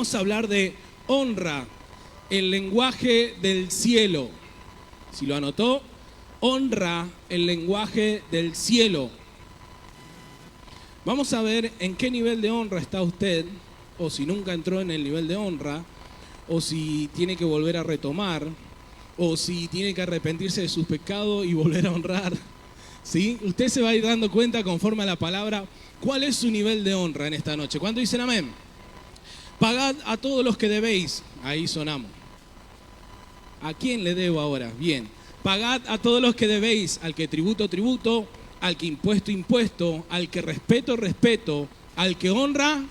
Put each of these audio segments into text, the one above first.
vamos a hablar de honra, el lenguaje del cielo. Si lo anotó, honra, el lenguaje del cielo. Vamos a ver en qué nivel de honra está usted, o si nunca entró en el nivel de honra, o si tiene que volver a retomar, o si tiene que arrepentirse de sus pecados y volver a honrar. ¿Sí? Usted se va a ir dando cuenta conforme a la palabra cuál es su nivel de honra en esta noche. ¿Cuánto dicen amén? Pagad a todos los que debéis. Ahí sonamos. ¿A quién le debo ahora? Bien. Pagad a todos los que debéis, al que tributo, tributo, al que impuesto, impuesto, al que respeto, respeto, al que honra,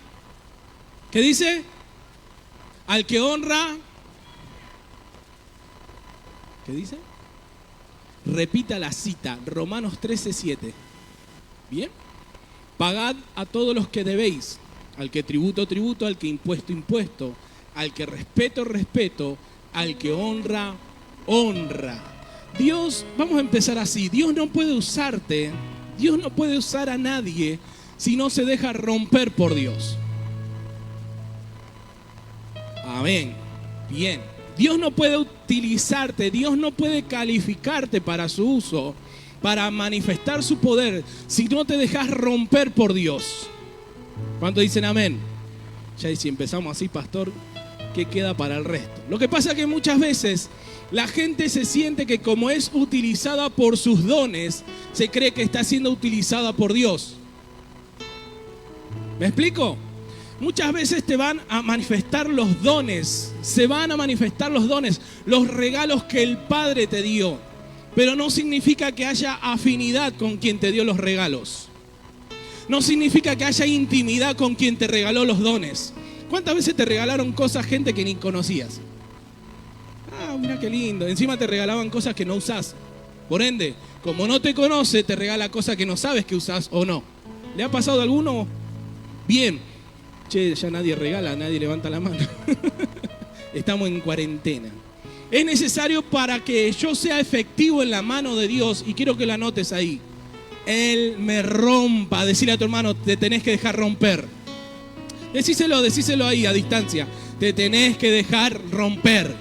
¿qué dice? Al que honra, ¿qué dice? Repita la cita, Romanos 13:7. ¿Bien? Pagad a todos los que debéis, al que tributo, tributo, al que impuesto, impuesto, al que respeto, respeto, al que honra, honra. Dios, vamos a empezar así, Dios no puede usarte, Dios no puede usar a nadie si no se deja romper por Dios. Amén. Bien. Dios no puede utilizarte, Dios no puede calificarte para su uso, para manifestar su poder, si no te dejas romper por Dios. ¿Cuántos dicen amén? Ya si empezamos así, pastor, ¿qué queda para el resto? Lo que pasa es que muchas veces la gente se siente que como es utilizada por sus dones, se cree que está siendo utilizada por Dios. ¿Me explico? Muchas veces te van a manifestar los dones, se van a manifestar los dones, los regalos que el Padre te dio. Pero no significa que haya afinidad con quien te dio los regalos. No significa que haya intimidad con quien te regaló los dones. ¿Cuántas veces te regalaron cosas gente que ni conocías? Ah, mira qué lindo. Encima te regalaban cosas que no usás. Por ende, como no te conoce, te regala cosas que no sabes que usás o no. ¿Le ha pasado a alguno? Bien. Che, ya nadie regala, nadie levanta la mano. Estamos en cuarentena. Es necesario para que yo sea efectivo en la mano de Dios, y quiero que la anotes ahí. Él me rompa. Decirle a tu hermano, te tenés que dejar romper. Decíselo ahí a distancia. Te tenés que dejar romper.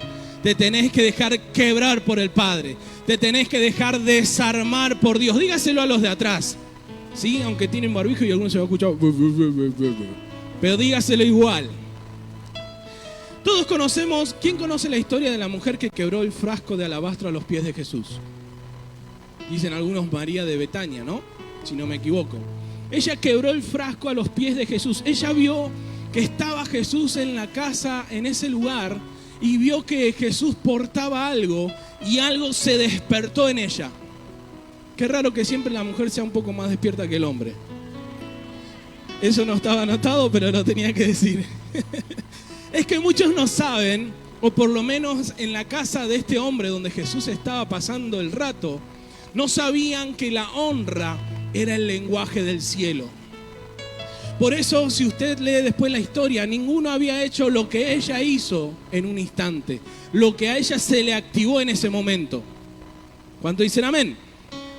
Te tenés que dejar quebrar por el Padre. Te tenés que dejar desarmar por Dios. Dígaselo a los de atrás. ¿Sí? Aunque tienen barbijo y algunos se va a escuchar. Pero dígaselo igual. Todos conocemos, ¿quién conoce la historia de la mujer que quebró el frasco de alabastro a los pies de Jesús? Dicen algunos María de Betania, ¿no? Si no me equivoco. Ella quebró el frasco a los pies de Jesús. Ella vio que estaba Jesús en la casa, en ese lugar, y vio que Jesús portaba algo, y algo se despertó en ella. Qué raro que siempre la mujer sea un poco más despierta que el hombre. Eso no estaba anotado, pero lo tenía que decir. Es que muchos no saben, o por lo menos en la casa de este hombre donde Jesús estaba pasando el rato, no sabían que la honra era el lenguaje del cielo. Por eso, si usted lee después la historia, ninguno había hecho lo que ella hizo en un instante, lo que a ella se le activó en ese momento. ¿Cuánto dicen amén?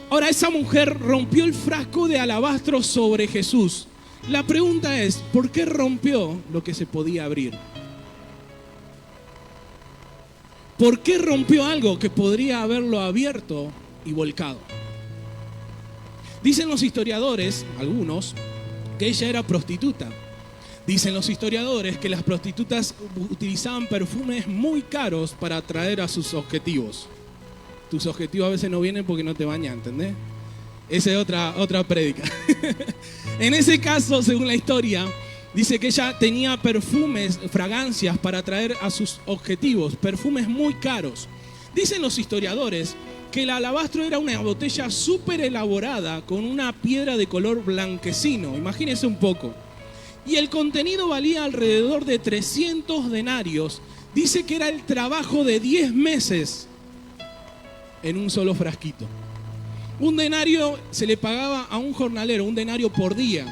Ahora, esa mujer rompió el frasco de alabastro sobre Jesús. La pregunta es, ¿por qué rompió lo que se podía abrir? ¿Por qué rompió algo que podría haberlo abierto y volcado? Dicen los historiadores, algunos, que ella era prostituta. Dicen los historiadores que las prostitutas utilizaban perfumes muy caros para atraer a sus objetivos. Tus objetivos a veces no vienen porque no te bañan, ¿entendés? Esa es otra prédica. En ese caso, según la historia, dice que ella tenía perfumes, fragancias para atraer a sus objetivos, perfumes muy caros. Dicen los historiadores que el alabastro era una botella súper elaborada con una piedra de color blanquecino, imagínense un poco. Y el contenido valía alrededor de 300 denarios. Dice que era el trabajo de 10 meses en un solo frasquito. Un denario se le pagaba a un jornalero, un denario por día.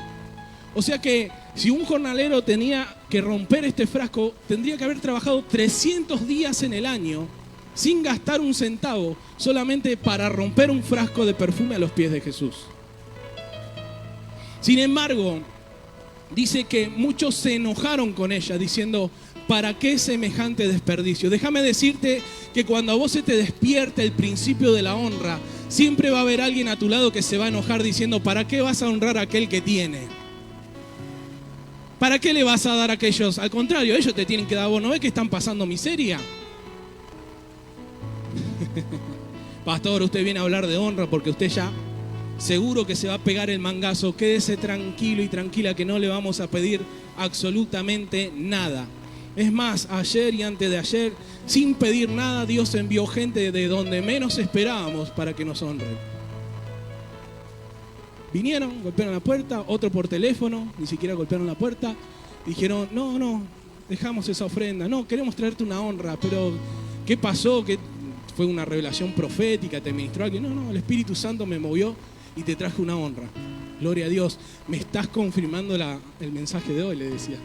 O sea que si un jornalero tenía que romper este frasco, tendría que haber trabajado 300 días en el año sin gastar un centavo, solamente para romper un frasco de perfume a los pies de Jesús. Sin embargo, dice que muchos se enojaron con ella diciendo, ¿para qué semejante desperdicio? Déjame decirte que cuando a vos se te despierte el principio de la honra, siempre va a haber alguien a tu lado que se va a enojar diciendo, ¿para qué vas a honrar a aquel que tiene? ¿Para qué le vas a dar a aquellos? Al contrario, ellos te tienen que dar. ¿Vos no ves que están pasando miseria? Pastor, usted viene a hablar de honra porque usted ya seguro que se va a pegar el mangazo. Quédese tranquilo y tranquila que no le vamos a pedir absolutamente nada. Es más, ayer y antes de ayer, sin pedir nada, Dios envió gente de donde menos esperábamos para que nos honren. Vinieron, golpearon la puerta, otro por teléfono, ni siquiera golpearon la puerta. Dijeron, no, dejamos esa ofrenda. No, queremos traerte una honra, pero ¿qué pasó? ¿Qué fue una revelación profética? ¿Te ministró alguien? No, el Espíritu Santo me movió y te traje una honra. Gloria a Dios. Me estás confirmando el mensaje de hoy, le decía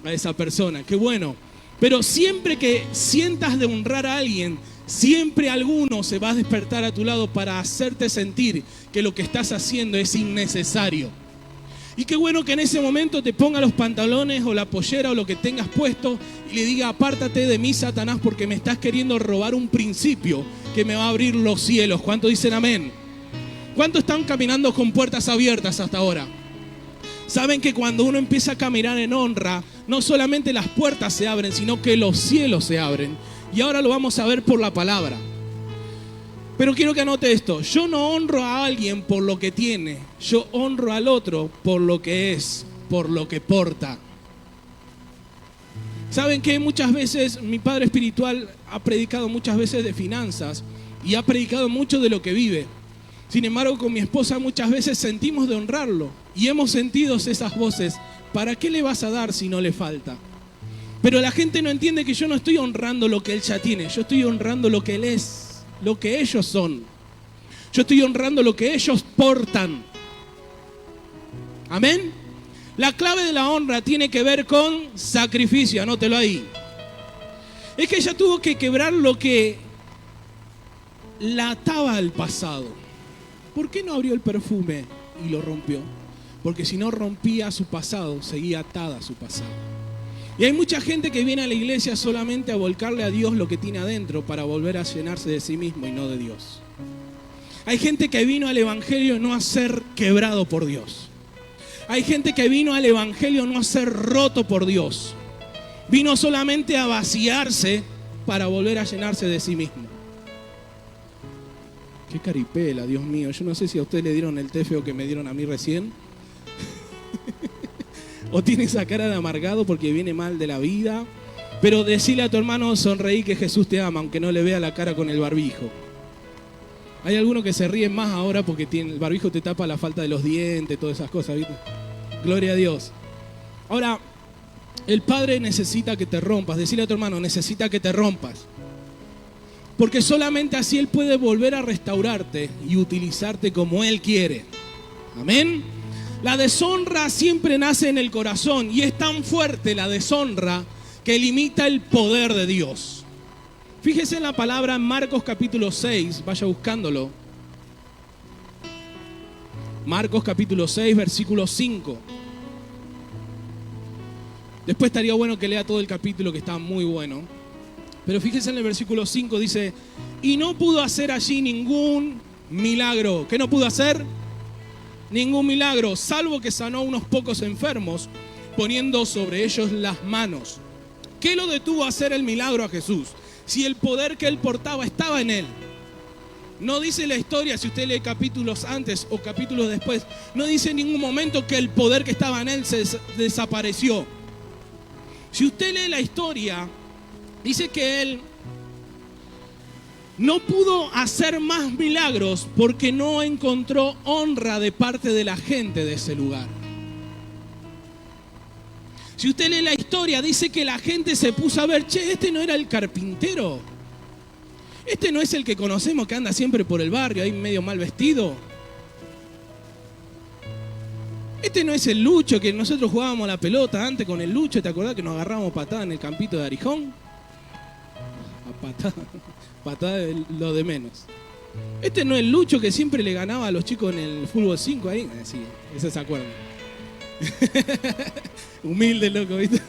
a esa persona. Qué bueno. Pero siempre que sientas de honrar a alguien, siempre alguno se va a despertar a tu lado para hacerte sentir que lo que estás haciendo es innecesario. Y qué bueno que en ese momento te ponga los pantalones o la pollera o lo que tengas puesto y le diga, apártate de mí, Satanás, porque me estás queriendo robar un principio que me va a abrir los cielos. ¿Cuántos dicen amén? ¿Cuántos están caminando con puertas abiertas hasta ahora? Saben que cuando uno empieza a caminar en honra, no solamente las puertas se abren, sino que los cielos se abren. Y ahora lo vamos a ver por la palabra. Pero quiero que anote esto. Yo no honro a alguien por lo que tiene. Yo honro al otro por lo que es, por lo que porta. ¿Saben qué? Muchas veces mi padre espiritual ha predicado muchas veces de finanzas y ha predicado mucho de lo que vive. Sin embargo, con mi esposa muchas veces sentimos de honrarlo y hemos sentido esas voces. ¿Para qué le vas a dar si no le falta? Pero la gente no entiende que yo no estoy honrando lo que él ya tiene. Yo estoy honrando lo que él es, lo que ellos son. Yo estoy honrando lo que ellos portan. Amén. La clave de la honra tiene que ver con sacrificio. Anótelo ahí. Es que ella tuvo que quebrar lo que la ataba al pasado. ¿Por qué no abrió el perfume y lo rompió? Porque si no rompía su pasado, seguía atada a su pasado. Y hay mucha gente que viene a la iglesia solamente a volcarle a Dios lo que tiene adentro para volver a llenarse de sí mismo y no de Dios. Hay gente que vino al evangelio no a ser quebrado por Dios. Hay gente que vino al evangelio no a ser roto por Dios. Vino solamente a vaciarse para volver a llenarse de sí mismo. Qué caripela, Dios mío. Yo no sé si a usted le dieron el té feo que me dieron a mí recién. O tiene esa cara de amargado porque viene mal de la vida. Pero decile a tu hermano, sonreí que Jesús te ama, aunque no le vea la cara con el barbijo. Hay algunos que se ríen más ahora porque el barbijo te tapa la falta de los dientes, todas esas cosas, ¿viste? Gloria a Dios. Ahora, el Padre necesita que te rompas. Decile a tu hermano, necesita que te rompas. Porque solamente así Él puede volver a restaurarte y utilizarte como Él quiere. Amén. La deshonra siempre nace en el corazón y es tan fuerte la deshonra que limita el poder de Dios. Fíjese en la palabra en Marcos capítulo 6, vaya buscándolo. Marcos capítulo 6, versículo 5. Después estaría bueno que lea todo el capítulo que está muy bueno. Pero fíjese en el versículo 5, dice, y no pudo hacer allí ningún milagro. ¿Qué no pudo hacer? Ningún milagro, salvo que sanó a unos pocos enfermos, poniendo sobre ellos las manos. ¿Qué lo detuvo a hacer el milagro a Jesús? Si el poder que él portaba estaba en él. No dice la historia, si usted lee capítulos antes o capítulos después, no dice en ningún momento que el poder que estaba en él se desapareció. Si usted lee la historia, dice que él no pudo hacer más milagros porque no encontró honra de parte de la gente de ese lugar. Si usted lee la historia, dice que la gente se puso a ver, che, este no era el carpintero. Este no es el que conocemos que anda siempre por el barrio, ahí medio mal vestido. Este no es el Lucho que nosotros jugábamos la pelota antes con el Lucho. ¿Te acordás que nos agarrábamos patada en el campito de Arijón? Patada es lo de menos. Este no es el Lucho que siempre le ganaba a los chicos en el fútbol 5 ahí. Sí, ese se acuerdan. Humilde, loco, ¿viste?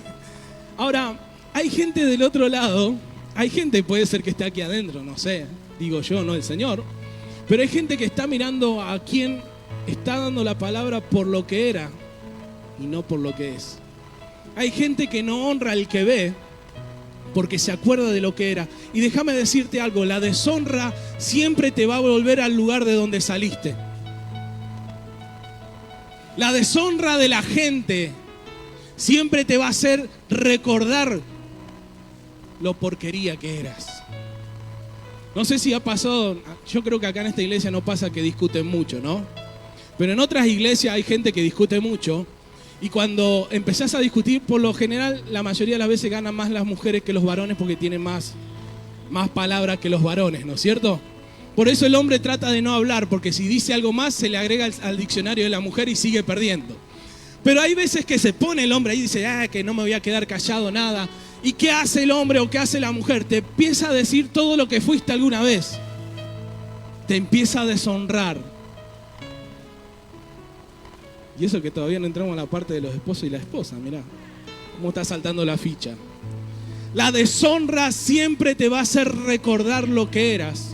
Ahora, hay gente del otro lado, hay gente, puede ser que esté aquí adentro, no sé, digo yo, no el Señor, pero hay gente que está mirando a quien está dando la palabra por lo que era y no por lo que es. Hay gente que no honra al que ve porque se acuerda de lo que era. Y déjame decirte algo, la deshonra siempre te va a volver al lugar de donde saliste. La deshonra de la gente siempre te va a hacer recordar lo porquería que eras. No sé si ha pasado, yo creo que acá en esta iglesia no pasa que discuten mucho, ¿no? Pero en otras iglesias hay gente que discute mucho. Y cuando empezás a discutir, por lo general, la mayoría de las veces ganan más las mujeres que los varones porque tienen más palabras que los varones, ¿no es cierto? Por eso el hombre trata de no hablar, porque si dice algo más, se le agrega al diccionario de la mujer y sigue perdiendo. Pero hay veces que se pone el hombre ahí y dice, que no me voy a quedar callado, nada. ¿Y qué hace el hombre o qué hace la mujer? Te empieza a decir todo lo que fuiste alguna vez. Te empieza a deshonrar. Y eso que todavía no entramos en la parte de los esposos y la esposa, mirá cómo está saltando la ficha. La deshonra siempre te va a hacer recordar lo que eras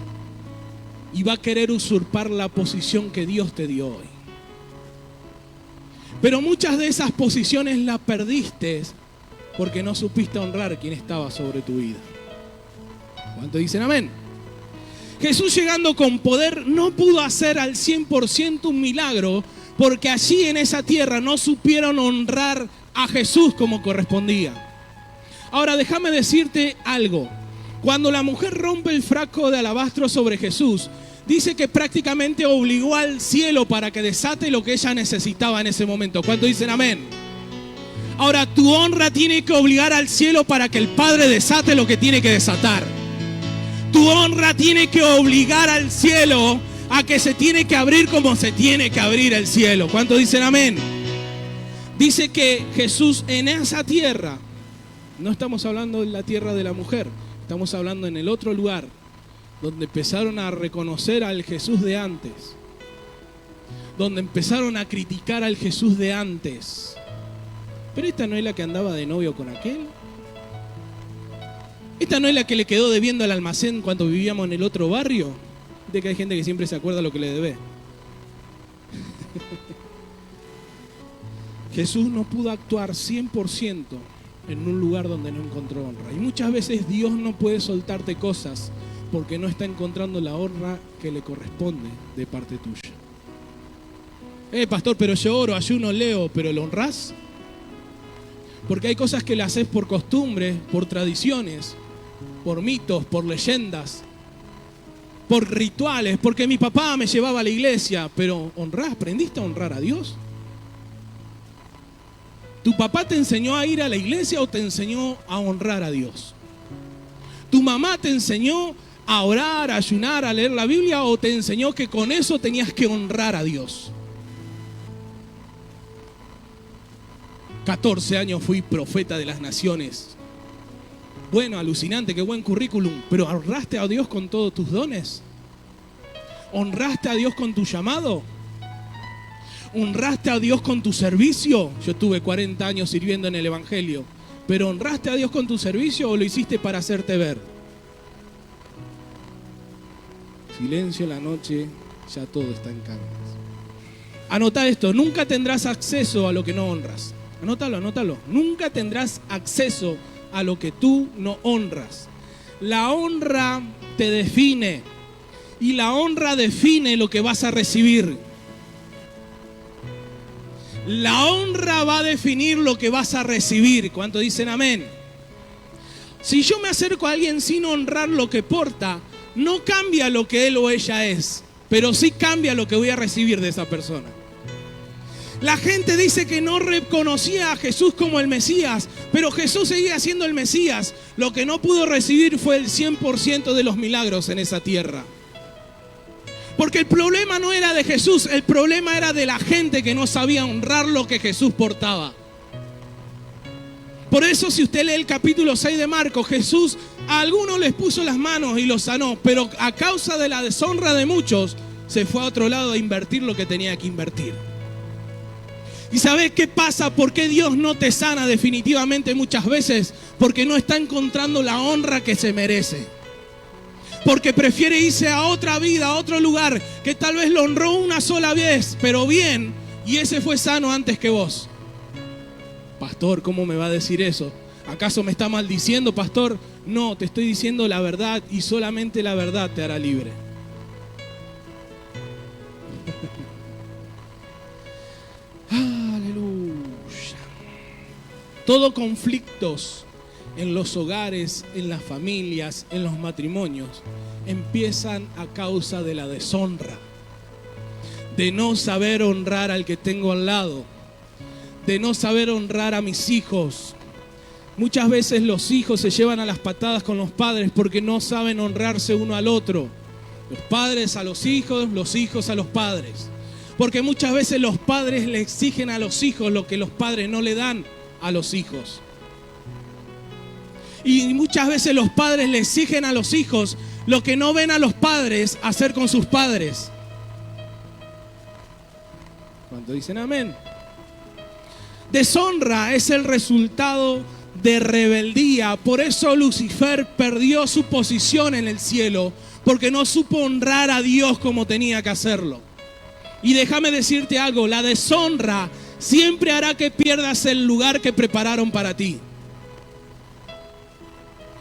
y va a querer usurpar la posición que Dios te dio hoy. Pero muchas de esas posiciones las perdiste porque no supiste honrar quien estaba sobre tu vida. ¿Cuántos dicen amén? Jesús, llegando con poder, no pudo hacer al 100% un milagro porque allí en esa tierra no supieron honrar a Jesús como correspondía. Ahora déjame decirte algo. Cuando la mujer rompe el frasco de alabastro sobre Jesús, dice que prácticamente obligó al cielo para que desate lo que ella necesitaba en ese momento. ¿Cuántos dicen amén? Ahora tu honra tiene que obligar al cielo para que el Padre desate lo que tiene que desatar. Tu honra tiene que obligar al cielo a que se tiene que abrir como se tiene que abrir el cielo. ¿Cuántos dicen amén? Dice que Jesús en esa tierra, no estamos hablando de la tierra de la mujer, estamos hablando en el otro lugar, donde empezaron a reconocer al Jesús de antes, donde empezaron a criticar al Jesús de antes. Pero esta no es la que andaba de novio con aquel. Esta no es la que le quedó debiendo al almacén cuando vivíamos en el otro barrio. De que hay gente que siempre se acuerda lo que le debe. Jesús no pudo actuar 100% en un lugar donde no encontró honra. Y muchas veces Dios no puede soltarte cosas porque no está encontrando la honra que le corresponde de parte tuya. Pastor, pero yo oro, ayuno, leo, ¿pero lo honrás? Porque hay cosas que le haces por costumbre, por tradiciones, por mitos, por leyendas, por rituales, porque mi papá me llevaba a la iglesia, pero ¿honrás? ¿Aprendiste a honrar a Dios? ¿Tu papá te enseñó a ir a la iglesia o te enseñó a honrar a Dios? ¿Tu mamá te enseñó a orar, a ayunar, a leer la Biblia o te enseñó que con eso tenías que honrar a Dios? 14 años fui profeta de las naciones. Bueno, alucinante, qué buen currículum. Pero ¿honraste a Dios con todos tus dones? ¿Honraste a Dios con tu llamado? ¿Honraste a Dios con tu servicio? Yo estuve 40 años sirviendo en el Evangelio. ¿Pero honraste a Dios con tu servicio o lo hiciste para hacerte ver? Silencio en la noche, ya todo está en calma. Anota esto, nunca tendrás acceso a lo que no honras. Anótalo, anótalo. Nunca tendrás acceso a lo que tú no honras. La honra te define y la honra define lo que vas a recibir. La honra va a definir lo que vas a recibir. ¿Cuántos dicen amén? Si yo me acerco a alguien sin honrar lo que porta, no cambia lo que él o ella es, pero sí cambia lo que voy a recibir de esa persona. La gente dice que no reconocía a Jesús como el Mesías, pero Jesús seguía siendo el Mesías. Lo que no pudo recibir fue el 100% de los milagros en esa tierra. Porque el problema no era de Jesús, el problema era de la gente que no sabía honrar lo que Jesús portaba. Por eso si usted lee el capítulo 6 de Marcos, Jesús a algunos les puso las manos y los sanó, pero a causa de la deshonra de muchos, se fue a otro lado a invertir lo que tenía que invertir. ¿Y sabes qué pasa? ¿Por qué Dios no te sana definitivamente muchas veces? Porque no está encontrando la honra que se merece. Porque prefiere irse a otra vida, a otro lugar, que tal vez lo honró una sola vez, pero bien, y ese fue sano antes que vos. Pastor, ¿cómo me va a decir eso? ¿Acaso me está maldiciendo, pastor? No, te estoy diciendo la verdad y solamente la verdad te hará libre. Aleluya. Todo conflictos en los hogares, en las familias, en los matrimonios, empiezan a causa de la deshonra, de no saber honrar al que tengo al lado, de no saber honrar a mis hijos. Muchas veces los hijos se llevan a las patadas con los padres porque no saben honrarse uno al otro. Los padres a los hijos a los padres. Porque muchas veces los padres le exigen a los hijos lo que los padres no le dan a los hijos. Y muchas veces los padres le exigen a los hijos lo que no ven a los padres hacer con sus padres. ¿Cuánto dicen amén? Deshonra es el resultado de rebeldía. Por eso Lucifer perdió su posición en el cielo, porque no supo honrar a Dios como tenía que hacerlo. Y déjame decirte algo, la deshonra siempre hará que pierdas el lugar que prepararon para ti.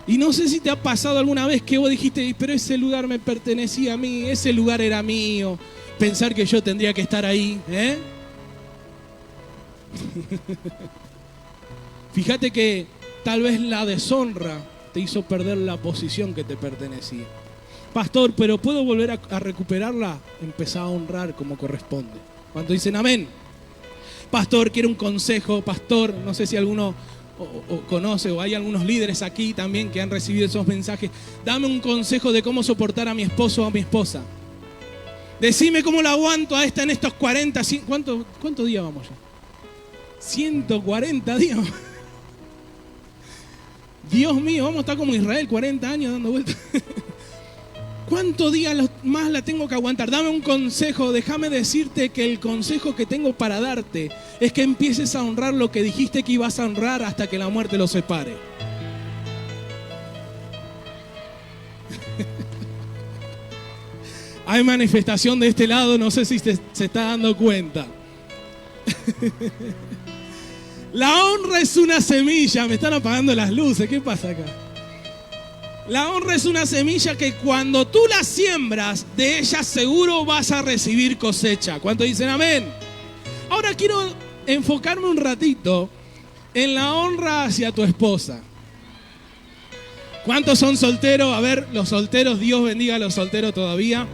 Y no sé si te ha pasado alguna vez que vos dijiste, pero ese lugar me pertenecía a mí, ese lugar era mío, pensar que yo tendría que estar ahí, ¿eh? Fíjate que tal vez la deshonra te hizo perder la posición que te pertenecía. Pastor, pero ¿puedo volver a recuperarla? Empezá a honrar como corresponde. Cuando dicen amén. Pastor, quiero un consejo. Pastor, no sé si alguno o conoce o hay algunos líderes aquí también que han recibido esos mensajes. Dame un consejo de cómo soportar a mi esposo o a mi esposa. Decime cómo la aguanto a esta en estos 40. ¿Cuántos días vamos ya? 140 días. Dios mío, vamos a estar como Israel, 40 años dando vueltas. ¿Cuántos días más la tengo que aguantar? Dame un consejo. Déjame decirte que el consejo que tengo para darte es que empieces a honrar lo que dijiste que ibas a honrar hasta que la muerte los separe. Hay manifestación de este lado, no sé si se está dando cuenta. La honra es una semilla. Me están apagando las luces. ¿Qué pasa acá? La honra es una semilla que cuando tú la siembras, de ella seguro vas a recibir cosecha. ¿Cuántos dicen amén? Ahora quiero enfocarme un ratito en la honra hacia tu esposa. ¿Cuántos son solteros? A ver, los solteros, Dios bendiga a los solteros todavía.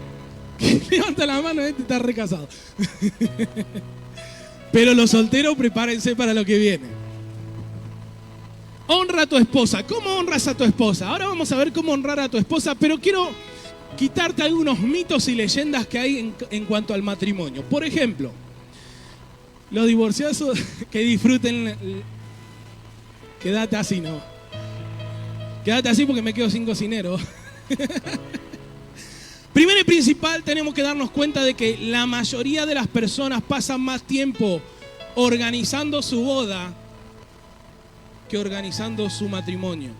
Levanta la mano, este está recasado. Pero los solteros, prepárense para lo que viene. Honra a tu esposa. ¿Cómo honras a tu esposa? Ahora vamos a ver cómo honrar a tu esposa, pero quiero quitarte algunos mitos y leyendas que hay en cuanto al matrimonio. Por ejemplo, los divorciados que disfruten. Quédate así, ¿no? Quédate así porque me quedo sin cocinero. Primero y principal, tenemos que darnos cuenta de que la mayoría de las personas pasan más tiempo organizando su boda que organizando su matrimonio.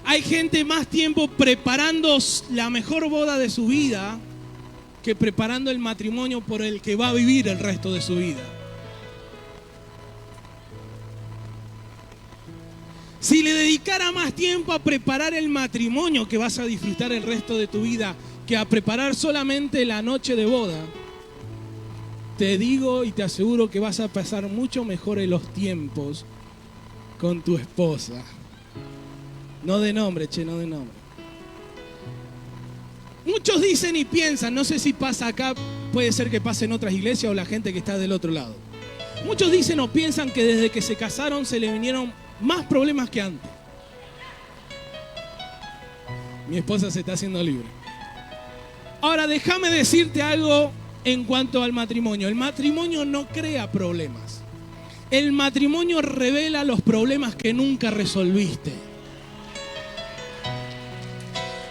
Hay gente más tiempo preparando la mejor boda de su vida que preparando el matrimonio por el que va a vivir el resto de su vida. Si le dedicara más tiempo a preparar el matrimonio que vas a disfrutar el resto de tu vida que a preparar solamente la noche de boda, te digo y te aseguro que vas a pasar mucho mejor en los tiempos con tu esposa. No de nombre, no de nombre. Muchos dicen y piensan, no sé si pasa acá, puede ser que pase en otras iglesias o la gente que está del otro lado. Muchos dicen o piensan que desde que se casaron se le vinieron más problemas que antes. Mi esposa se está haciendo libre. Ahora déjame decirte algo en cuanto al matrimonio. El matrimonio no crea problemas. El matrimonio revela los problemas que nunca resolviste.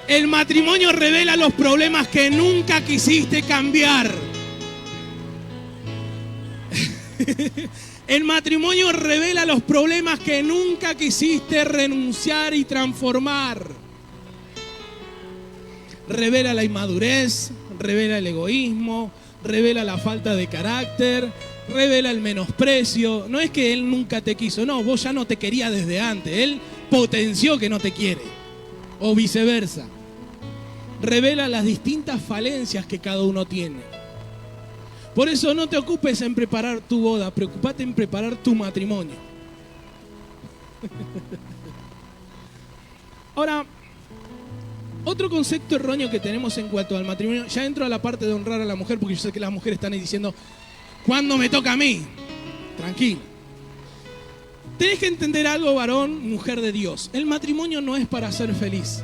El matrimonio revela los problemas que nunca quisiste cambiar. El matrimonio revela los problemas que nunca quisiste renunciar y transformar. Revela la inmadurez, revela el egoísmo, revela la falta de carácter, revela el menosprecio. No es que él nunca te quiso, no, vos ya no te querías desde antes. Él potenció que no te quiere, o viceversa. Revela las distintas falencias que cada uno tiene. Por eso no te ocupes en preparar tu boda, preocupate en preparar tu matrimonio. Ahora, otro concepto erróneo que tenemos en cuanto al matrimonio, ya entro a la parte de honrar a la mujer, porque yo sé que las mujeres están ahí diciendo, ¿cuándo me toca a mí? Tranquilo. Tenés que entender algo, varón, mujer de Dios. El matrimonio no es para ser feliz.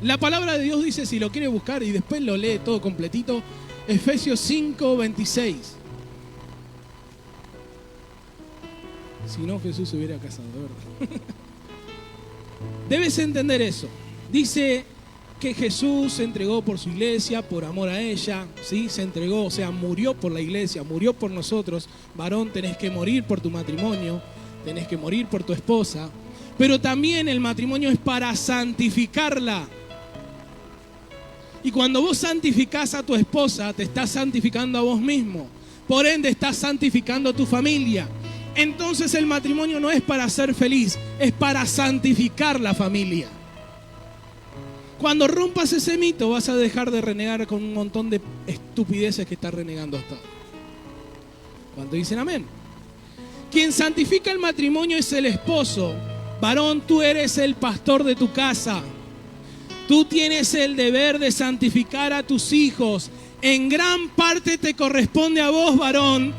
La palabra de Dios dice, si lo quiere buscar y después lo lee todo completito, Efesios 5:26. Si no, Jesús se hubiera casado, de verdad. Debes entender eso. Dice que Jesús se entregó por su iglesia, por amor a ella, ¿sí? Se entregó, o sea, murió por la iglesia, murió por nosotros. Varón, tenés que morir por tu matrimonio, tenés que morir por tu esposa. Pero también el matrimonio es para santificarla. Y cuando vos santificás a tu esposa, te estás santificando a vos mismo. Por ende, estás santificando a tu familia. Entonces el matrimonio no es para ser feliz, es para santificar la familia. Cuando rompas ese mito, vas a dejar de renegar con un montón de estupideces que estás renegando hasta ahora. ¿Cuánto dicen amén? Quien santifica el matrimonio es el esposo. Varón, tú eres el pastor de tu casa. Tú tienes el deber de santificar a tus hijos. En gran parte te corresponde a vos, varón,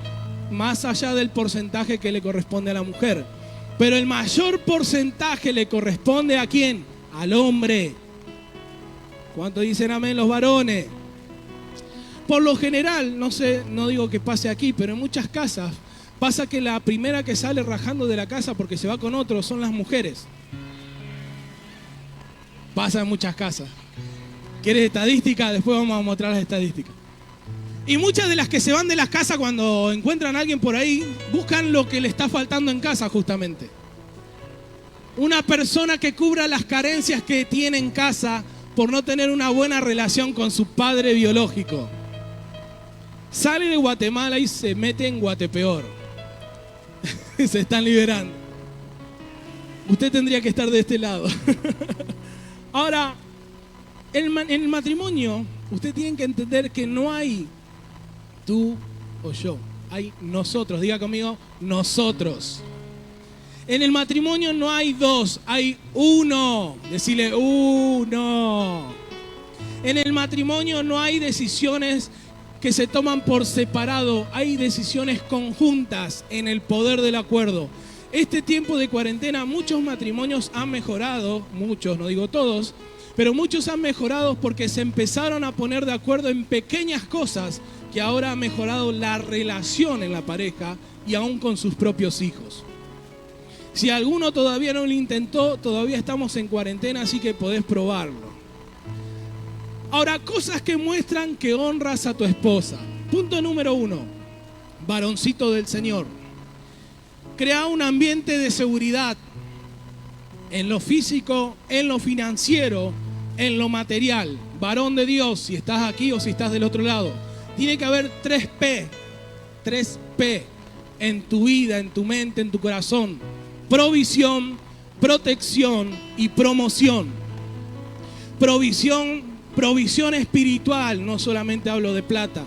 más allá del porcentaje que le corresponde a la mujer. Pero el mayor porcentaje le corresponde ¿a quién? Al hombre. ¿Cuánto dicen amén los varones? Por lo general, no sé, no digo que pase aquí, pero en muchas casas pasa que la primera que sale rajando de la casa porque se va con otro son las mujeres. Pasa en muchas casas. ¿Quieres estadística? Después vamos a mostrar las estadísticas. Y muchas de las que se van de las casas cuando encuentran a alguien por ahí, buscan lo que le está faltando en casa justamente. Una persona que cubra las carencias que tiene en casa por no tener una buena relación con su padre biológico. Sale de Guatemala y se mete en Guatepeor. Se están liberando. Usted tendría que estar de este lado. Ahora, en el matrimonio, usted tiene que entender que no hay tú o yo. Hay nosotros. Diga conmigo, nosotros. En el matrimonio no hay dos, hay uno. Decirle uno. En el matrimonio no hay decisiones que se toman por separado. Hay decisiones conjuntas en el poder del acuerdo. Este tiempo de cuarentena, muchos matrimonios han mejorado, muchos, no digo todos, pero muchos han mejorado porque se empezaron a poner de acuerdo en pequeñas cosas que ahora han mejorado la relación en la pareja y aún con sus propios hijos. Si alguno todavía no lo intentó, todavía estamos en cuarentena, así que podés probarlo. Ahora, cosas que muestran que honras a tu esposa. Punto número 1, varoncito del Señor. Crea un ambiente de seguridad en lo físico, en lo financiero, en lo material. Varón de Dios, si estás aquí o si estás del otro lado. Tiene que haber 3P en tu vida, en tu mente, en tu corazón. Provisión, protección y promoción. Provisión espiritual, no solamente hablo de plata.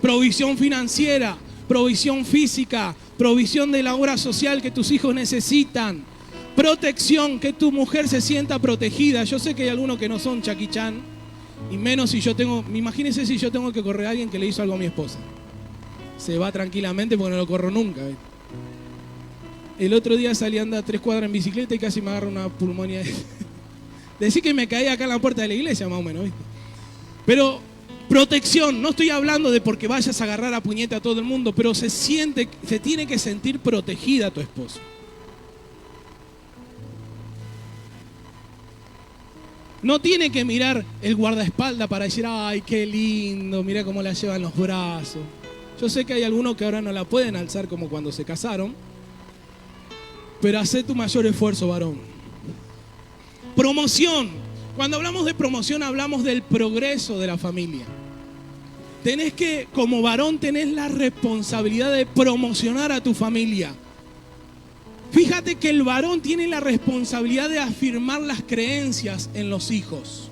Provisión financiera, provisión física, provisión de la obra social que tus hijos necesitan. Protección, que tu mujer se sienta protegida. Yo sé que hay algunos que no son Jackie Chan, y menos si yo tengo, imagínense si yo tengo que correr a alguien que le hizo algo a mi esposa. Se va tranquilamente porque no lo corro nunca. El otro día salí a andar 3 cuadras en bicicleta y casi me agarra una pulmonía. Decir que me caí acá en la puerta de la iglesia, más o menos, ¿viste? Pero protección, no estoy hablando de porque vayas a agarrar a puñete a todo el mundo, pero se tiene que sentir protegida tu esposo. No tiene que mirar el guardaespaldas para decir, ay, qué lindo, mira cómo la llevan los brazos. Yo sé que hay algunos que ahora no la pueden alzar como cuando se casaron, pero hacé tu mayor esfuerzo, varón. Promoción. Cuando hablamos de promoción hablamos del progreso de la familia. Tenés que, como varón, tenés la responsabilidad de promocionar a tu familia. Fíjate que el varón tiene la responsabilidad de afirmar las creencias en los hijos.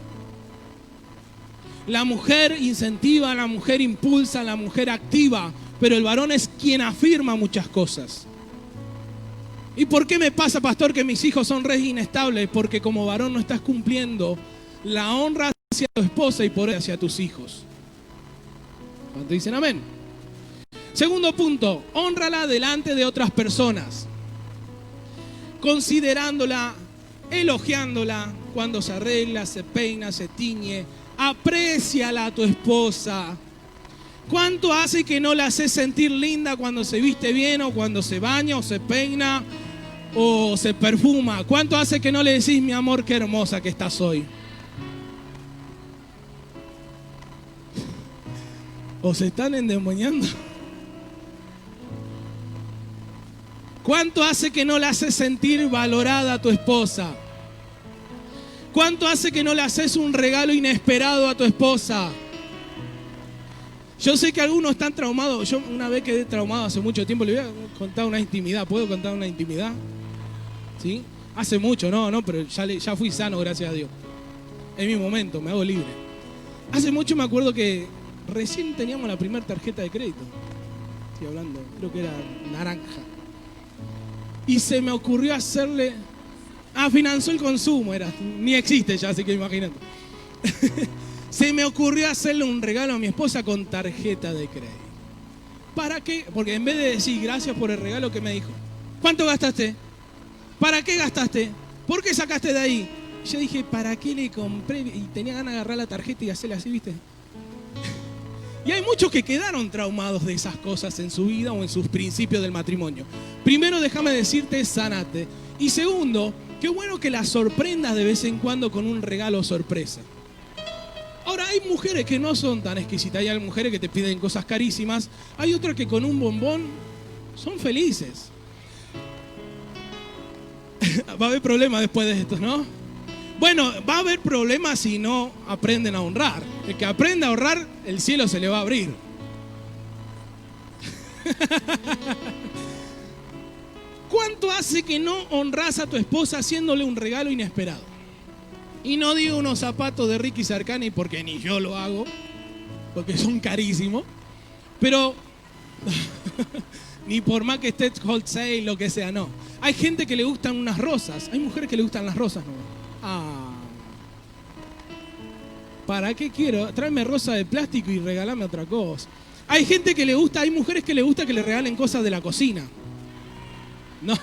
La mujer incentiva, la mujer impulsa, la mujer activa, pero el varón es quien afirma muchas cosas. ¿Y por qué me pasa, pastor, que mis hijos son re inestables? Porque como varón no estás cumpliendo la honra hacia tu esposa y por ende hacia tus hijos. ¿Cuánto dicen amén? Segundo punto, hónrala delante de otras personas, considerándola, elogiándola cuando se arregla, se peina, se tiñe. Apréciala a tu esposa. ¿Cuánto hace que no la haces sentir linda cuando se viste bien o cuando se baña o se peina o se perfuma? ¿Cuánto hace que no le decís, mi amor, qué hermosa que estás hoy? ¿O se están endemoniando? ¿Cuánto hace que no la haces sentir valorada a tu esposa? ¿Cuánto hace que no le haces un regalo inesperado a tu esposa? Yo sé que algunos están traumados. Yo una vez quedé traumado hace mucho tiempo. Le voy a contar una intimidad. ¿Puedo contar una intimidad? ¿Sí? Hace mucho, no, pero ya fui sano, gracias a Dios. Es mi momento, me hago libre. Hace mucho me acuerdo que recién teníamos la primera tarjeta de crédito. Estoy hablando, creo que era naranja. Y se me ocurrió hacerle... financió el consumo, ni existe ya, así que imagínate. Se me ocurrió hacerle un regalo a mi esposa con tarjeta de crédito. ¿Para qué? Porque en vez de decir gracias por el regalo, que me dijo, ¿cuánto gastaste? ¿Para qué gastaste? ¿Por qué sacaste de ahí? Yo dije, ¿para qué le compré? Y tenía ganas de agarrar la tarjeta y hacerle así, ¿viste? Y hay muchos que quedaron traumados de esas cosas en su vida o en sus principios del matrimonio. Primero, déjame decirte, sanate. Y segundo, qué bueno que la sorprendas de vez en cuando con un regalo sorpresa. Ahora, hay mujeres que no son tan exquisitas. Hay mujeres que te piden cosas carísimas. Hay otras que con un bombón son felices. Va a haber problemas después de esto, ¿no? Bueno, va a haber problemas si no aprenden a honrar. El que aprende a ahorrar, el cielo se le va a abrir. ¿Cuánto hace que no honras a tu esposa haciéndole un regalo inesperado? Y no digo unos zapatos de Ricky Sarkani porque ni yo lo hago, porque son carísimos, pero ni por más que esté wholesale, lo que sea, no. Hay gente que le gustan unas rosas, hay mujeres que le gustan las rosas, ¿no? ¿Para qué quiero? Tráeme rosa de plástico y regálame otra cosa. Hay gente que le gusta, hay mujeres que le gusta que le regalen cosas de la cocina. No.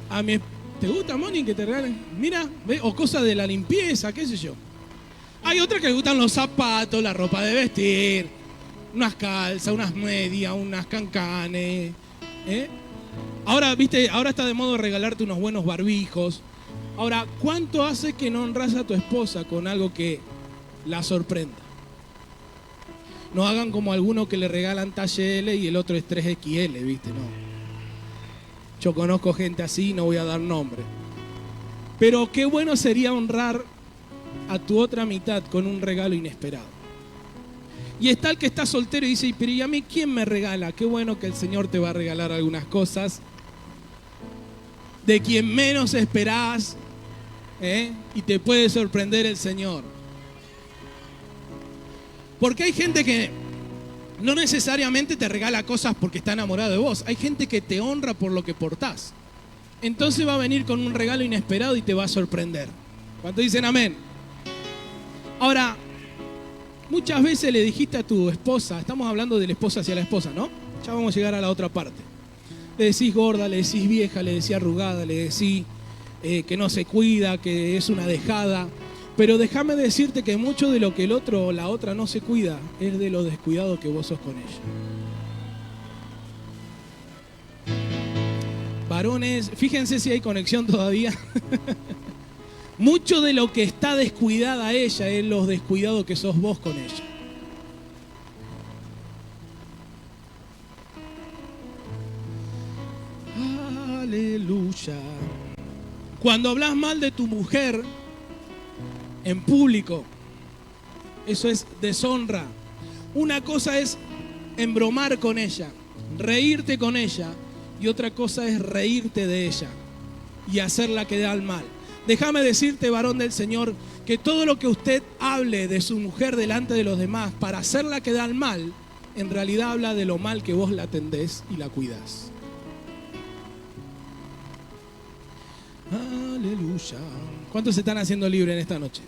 A mí, ¿te gusta, Moni, que te regalen? Mira, ¿ve? O cosas de la limpieza, qué sé yo. Hay otras que le gustan los zapatos, la ropa de vestir, unas calzas, unas medias, unas cancanes. Ahora, viste, ahora está de moda regalarte unos buenos barbijos. Ahora, ¿cuánto hace que no honras a tu esposa con algo que la sorprenda? No hagan como algunos que le regalan talle L y el otro es 3XL, ¿viste? No. Yo conozco gente así, no voy a dar nombre. Pero qué bueno sería honrar a tu otra mitad con un regalo inesperado. Y está el que está soltero y dice, pero ¿y a mí quién me regala? Qué bueno que el Señor te va a regalar algunas cosas de quien menos esperás, y te puede sorprender el Señor. Porque hay gente que no necesariamente te regala cosas porque está enamorada de vos. Hay gente que te honra por lo que portás. Entonces va a venir con un regalo inesperado y te va a sorprender. ¿Cuántos dicen amén? Ahora, muchas veces le dijiste a tu esposa, estamos hablando de la esposa hacia la esposa, ¿no? Ya vamos a llegar a la otra parte. Le decís gorda, le decís vieja, le decís arrugada, le decís que no se cuida, que es una dejada. Pero déjame decirte que mucho de lo que el otro o la otra no se cuida es de lo descuidado que vos sos con ella. Varones, fíjense si hay conexión todavía. Mucho de lo que está descuidada ella es lo descuidado que sos vos con ella. Aleluya. Cuando hablas mal de tu mujer en público, eso es deshonra. Una cosa es embromar con ella, reírte con ella, y otra cosa es reírte de ella y hacerla quedar mal. Déjame decirte, varón del Señor, que todo lo que usted hable de su mujer delante de los demás para hacerla quedar mal, en realidad habla de lo mal que vos la atendés y la cuidás. Aleluya. ¿Cuántos se están haciendo libres en esta noche?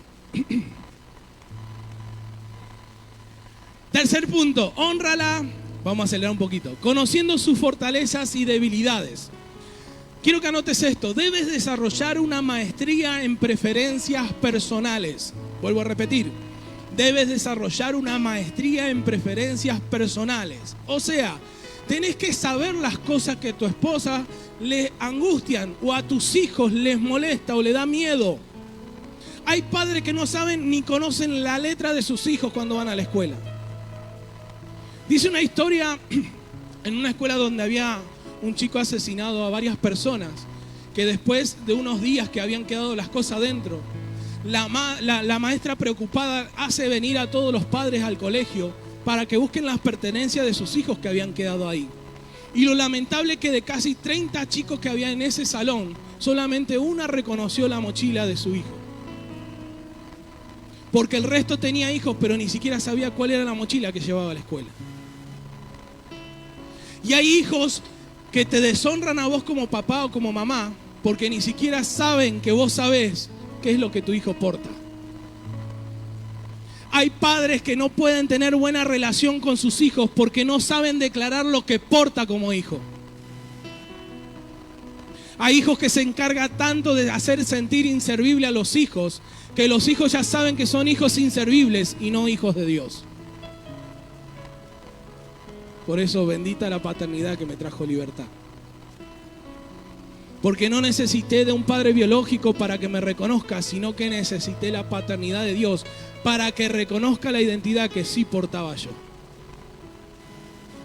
Tercer punto, hónrala. Vamos a acelerar un poquito. Conociendo sus fortalezas y debilidades. Quiero que anotes esto. Debes desarrollar una maestría en preferencias personales. Vuelvo a repetir. Debes desarrollar una maestría en preferencias personales. O sea, tenés que saber las cosas que a tu esposa le angustian o a tus hijos les molesta o le da miedo. Hay padres que no saben ni conocen la letra de sus hijos cuando van a la escuela. Dice una historia en una escuela donde había un chico asesinado a varias personas, que después de unos días que habían quedado las cosas dentro, la maestra preocupada hace venir a todos los padres al colegio para que busquen las pertenencias de sus hijos que habían quedado ahí. Y lo lamentable es que de casi 30 chicos que había en ese salón, solamente una reconoció la mochila de su hijo. Porque el resto tenía hijos, pero ni siquiera sabía cuál era la mochila que llevaba a la escuela. Y hay hijos que te deshonran a vos como papá o como mamá, porque ni siquiera saben que vos sabés qué es lo que tu hijo porta. Hay padres que no pueden tener buena relación con sus hijos porque no saben declarar lo que porta como hijo. Hay hijos que se encargan tanto de hacer sentir inservible a los hijos, que los hijos ya saben que son hijos inservibles y no hijos de Dios. Por eso, bendita la paternidad que me trajo libertad. Porque no necesité de un padre biológico para que me reconozca, sino que necesité la paternidad de Dios para que reconozca la identidad que sí portaba yo.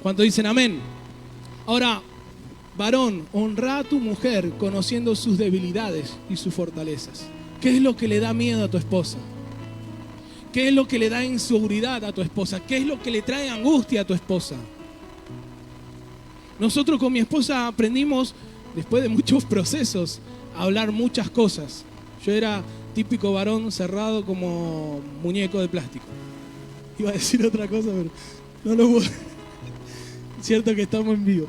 ¿Cuántos dicen amén? Ahora, varón, honra a tu mujer conociendo sus debilidades y sus fortalezas. ¿Qué es lo que le da miedo a tu esposa? ¿Qué es lo que le da inseguridad a tu esposa? ¿Qué es lo que le trae angustia a tu esposa? Nosotros con mi esposa aprendimos, después de muchos procesos, a hablar muchas cosas. Yo era típico varón cerrado como muñeco de plástico. Iba a decir otra cosa, pero no lo puedo. Cierto que estamos en vivo.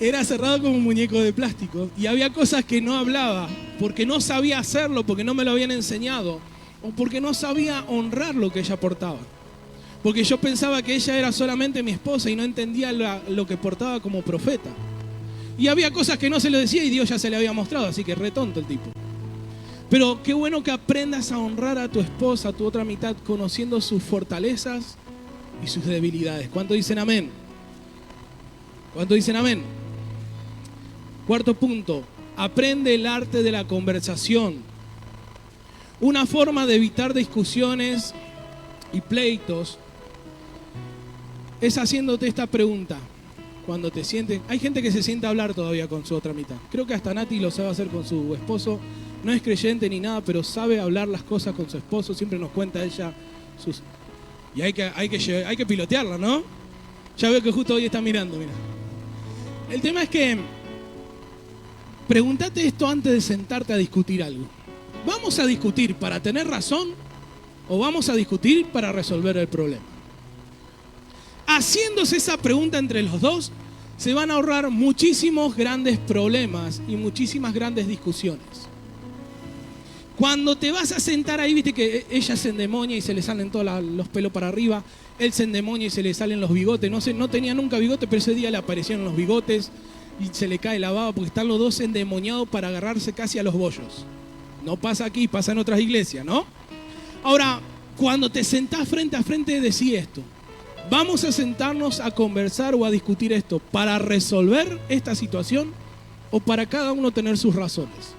Era cerrado como un muñeco de plástico y había cosas que no hablaba porque no sabía hacerlo, porque no me lo habían enseñado o porque no sabía honrar lo que ella portaba. Porque yo pensaba que ella era solamente mi esposa y no entendía lo que portaba como profeta. Y había cosas que no se le decía y Dios ya se le había mostrado, así que re tonto el tipo. Pero qué bueno que aprendas a honrar a tu esposa, a tu otra mitad, conociendo sus fortalezas y sus debilidades. ¿Cuántos dicen amén? ¿Cuántos dicen amén? Cuarto punto, aprende el arte de la conversación. Una forma de evitar discusiones y pleitos es haciéndote esta pregunta. Cuando te sienten, hay gente que se sienta a hablar todavía con su otra mitad. Creo que hasta Nati lo sabe hacer con su esposo. No es creyente ni nada, pero sabe hablar las cosas con su esposo. Siempre nos cuenta ella sus... Y hay que pilotearla, ¿no? Ya veo que justo hoy está mirando, mira. El tema es que pregúntate esto antes de sentarte a discutir algo. ¿Vamos a discutir para tener razón o vamos a discutir para resolver el problema? Haciéndose esa pregunta entre los dos, se van a ahorrar muchísimos grandes problemas y muchísimas grandes discusiones. Cuando te vas a sentar ahí, viste que ella se endemonia y se le salen todos los pelos para arriba, él se endemonia y se le salen los bigotes. No sé, no tenía nunca bigote, pero ese día le aparecieron los bigotes y se le cae la baba porque están los dos endemoniados para agarrarse casi a los bollos. No pasa aquí, pasa en otras iglesias, ¿no? Ahora, cuando te sentás frente a frente, decí esto. ¿Vamos a sentarnos a conversar o a discutir esto para resolver esta situación o para cada uno tener sus razones?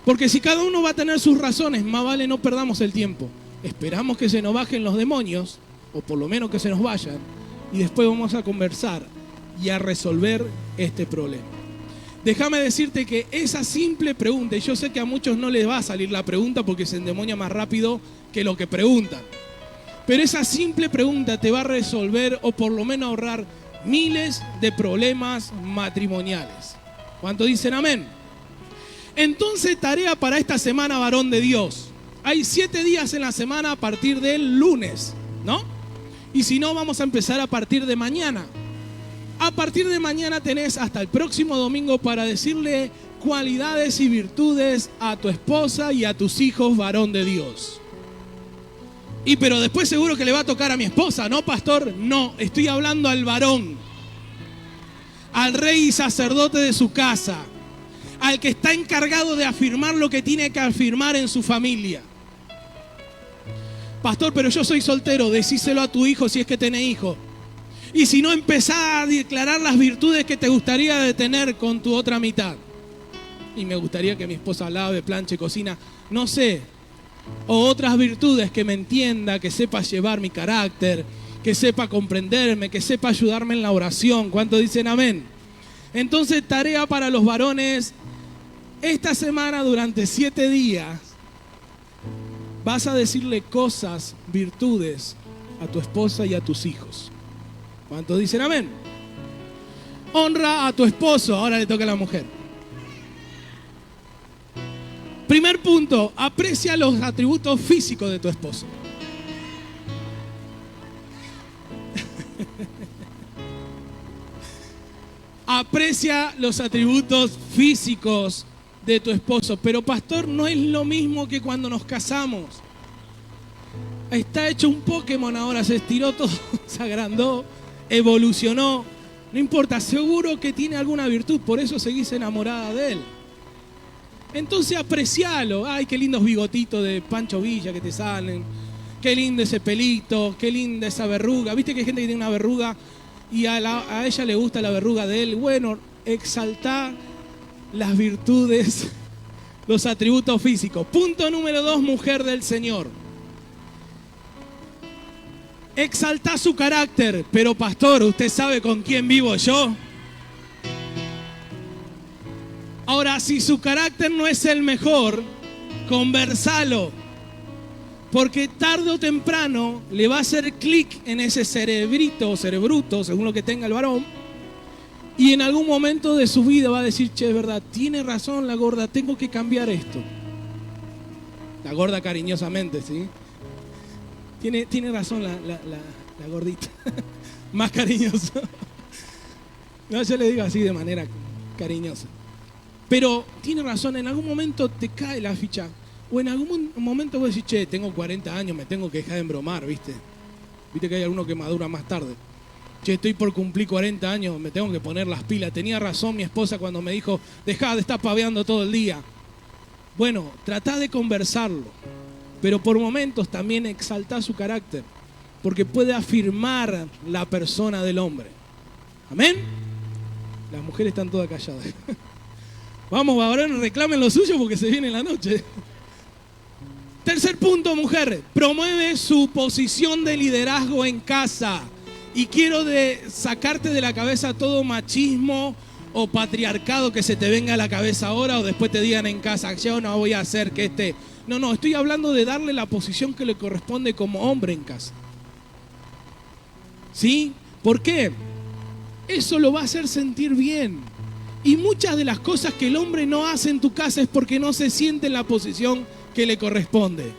Porque si cada uno va a tener sus razones, más vale no perdamos el tiempo. Esperamos que se nos bajen los demonios, o por lo menos que se nos vayan, y después vamos a conversar y a resolver este problema. Déjame decirte que esa simple pregunta, y yo sé que a muchos no les va a salir la pregunta porque se endemonia más rápido que lo que preguntan, pero esa simple pregunta te va a resolver o por lo menos ahorrar miles de problemas matrimoniales. ¿Cuántos dicen amén? Entonces, tarea para esta semana, varón de Dios. Hay 7 días en la semana a partir del lunes, ¿no? Y si no, vamos a empezar a partir de mañana. A partir de mañana tenés hasta el próximo domingo para decirle cualidades y virtudes a tu esposa y a tus hijos, varón de Dios. Y pero después seguro que le va a tocar a mi esposa, ¿no, pastor? No, estoy hablando al varón, al rey y sacerdote de su casa, al que está encargado de afirmar lo que tiene que afirmar en su familia. Pastor, pero yo soy soltero, decíselo a tu hijo si es que tenés hijo. Y si no, empezá a declarar las virtudes que te gustaría de tener con tu otra mitad. Y me gustaría que mi esposa lave, planche, cocina, no sé. O otras virtudes, que me entienda, que sepa llevar mi carácter, que sepa comprenderme, que sepa ayudarme en la oración. ¿Cuántos dicen amén? Entonces, tarea para los varones. Esta semana, durante 7 días, vas a decirle cosas, virtudes a tu esposa y a tus hijos. ¿Cuántos dicen amén? Honra a tu esposo. Ahora le toca a la mujer. Primer punto, aprecia los atributos físicos de tu esposo. Aprecia los atributos físicos de tu esposo. Pero pastor, no es lo mismo que cuando nos casamos. Está hecho un Pokémon ahora, se estiró todo, se agrandó, evolucionó. No importa, seguro que tiene alguna virtud, por eso seguís enamorada de él. Entonces aprecialo. Ay, qué lindos bigotitos de Pancho Villa que te salen. Qué lindo ese pelito, qué linda esa verruga. ¿Viste que hay gente que tiene una verruga y a ella le gusta la verruga de él? Bueno, exaltá las virtudes, los atributos físicos. Punto número 2, mujer del Señor. Exaltá su carácter. Pero pastor, ¿usted sabe con quién vivo yo? Ahora, si su carácter no es el mejor, conversalo. Porque tarde o temprano le va a hacer clic en ese cerebrito o cerebruto, según lo que tenga el varón. Y en algún momento de su vida va a decir, che, es verdad, tiene razón la gorda, tengo que cambiar esto. La gorda cariñosamente, ¿sí? Tiene razón la gordita. Más cariñoso. No, yo le digo así de manera cariñosa. Pero tiene razón, en algún momento te cae la ficha. O en algún momento vos decís, che, tengo 40 años, me tengo que dejar de embromar, ¿viste? Viste que hay alguno que madura más tarde. Che, estoy por cumplir 40 años, me tengo que poner las pilas. Tenía razón mi esposa cuando me dijo, dejá de estar paveando todo el día. Bueno, tratá de conversarlo. Pero por momentos también exaltá su carácter. Porque puede afirmar la persona del hombre. ¿Amén? Las mujeres están todas calladas. Vamos, ahora reclamen lo suyo porque se viene la noche. Tercer punto, mujer. Promueve su posición de liderazgo en casa. Y quiero sacarte de la cabeza todo machismo o patriarcado que se te venga a la cabeza ahora o después te digan en casa, yo no voy a hacer que este... No, estoy hablando de darle la posición que le corresponde como hombre en casa. ¿Sí? ¿Por qué? Eso lo va a hacer sentir bien. Y muchas de las cosas que el hombre no hace en tu casa es porque no se siente en la posición que le corresponde.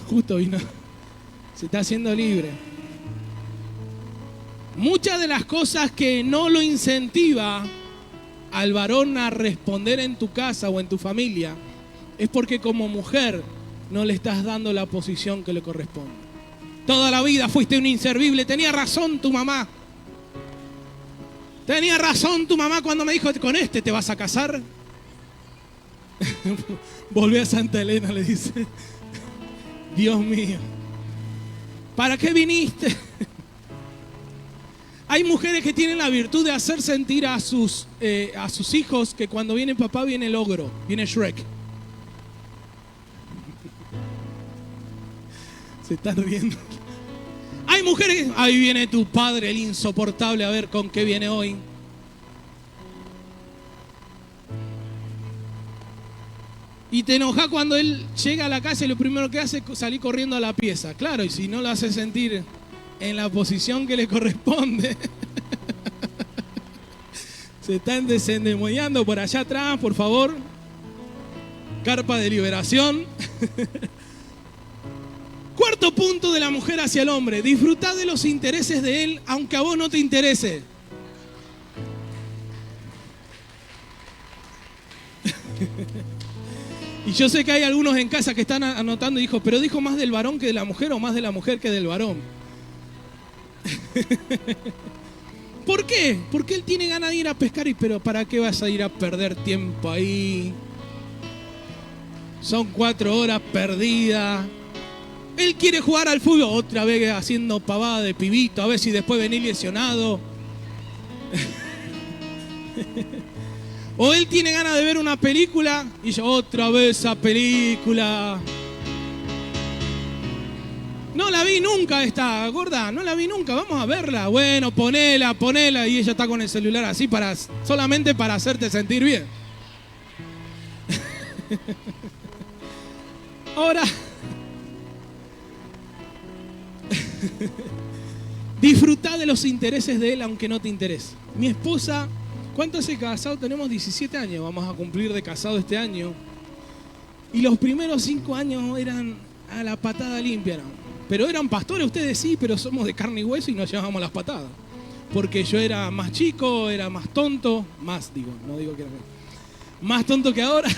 Justo vino. Se está haciendo libre. Muchas de las cosas que no lo incentiva al varón a responder en tu casa o en tu familia es porque como mujer no le estás dando la posición que le corresponde. Toda la vida fuiste un inservible. Tenía razón tu mamá. Tenía razón tu mamá cuando me dijo, con este te vas a casar. Volví a Santa Elena, le dice. Dios mío, ¿para qué viniste? Hay mujeres que tienen la virtud de hacer sentir a sus hijos que cuando viene papá viene el ogro, viene Shrek. Se están riendo. Hay mujeres que, ahí viene tu padre, el insoportable, a ver con qué viene hoy. Y te enoja cuando él llega a la casa y lo primero que hace es salir corriendo a la pieza. Claro, y si no lo hace sentir en la posición que le corresponde. Se están desendemoniando por allá atrás, por favor. Carpa de liberación. Cuarto punto de la mujer hacia el hombre. Disfrutad de los intereses de él, aunque a vos no te interese. Y yo sé que hay algunos en casa que están anotando y dijo, pero dijo más del varón que de la mujer o más de la mujer que del varón. ¿Por qué? Porque él tiene ganas de ir a pescar y pero ¿para qué vas a ir a perder tiempo ahí? Son 4 horas perdidas. Él quiere jugar al fútbol, otra vez haciendo pavada de pibito, a ver si después venís lesionado. O él tiene ganas de ver una película y yo otra vez esa película. No la vi nunca esta gorda, no la vi nunca, vamos a verla. Bueno, ponela. Y ella está con el celular así solamente para hacerte sentir bien. Ahora, disfruta de los intereses de él aunque no te interese. Mi esposa, ¿cuánto hace casado? Tenemos 17 años, vamos a cumplir de casado este año. Y los primeros 5 años eran a la patada limpia, ¿no? Pero eran pastores ustedes sí, pero somos de carne y hueso y nos llevábamos las patadas. Porque yo era más chico, era más tonto, no digo que era más tonto que ahora.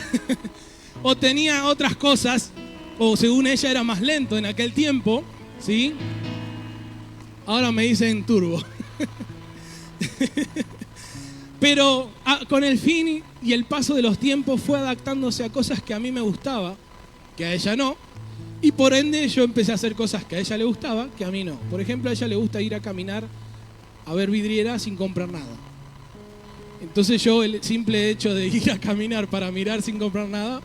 O tenía otras cosas, o según ella era más lento en aquel tiempo, ¿sí? Ahora me dicen turbo. Pero con el fin y el paso de los tiempos fue adaptándose a cosas que a mí me gustaba, que a ella no. Y por ende yo empecé a hacer cosas que a ella le gustaba, que a mí no. Por ejemplo, a ella le gusta ir a caminar, a ver vidriera sin comprar nada. Entonces yo el simple hecho de ir a caminar para mirar sin comprar nada,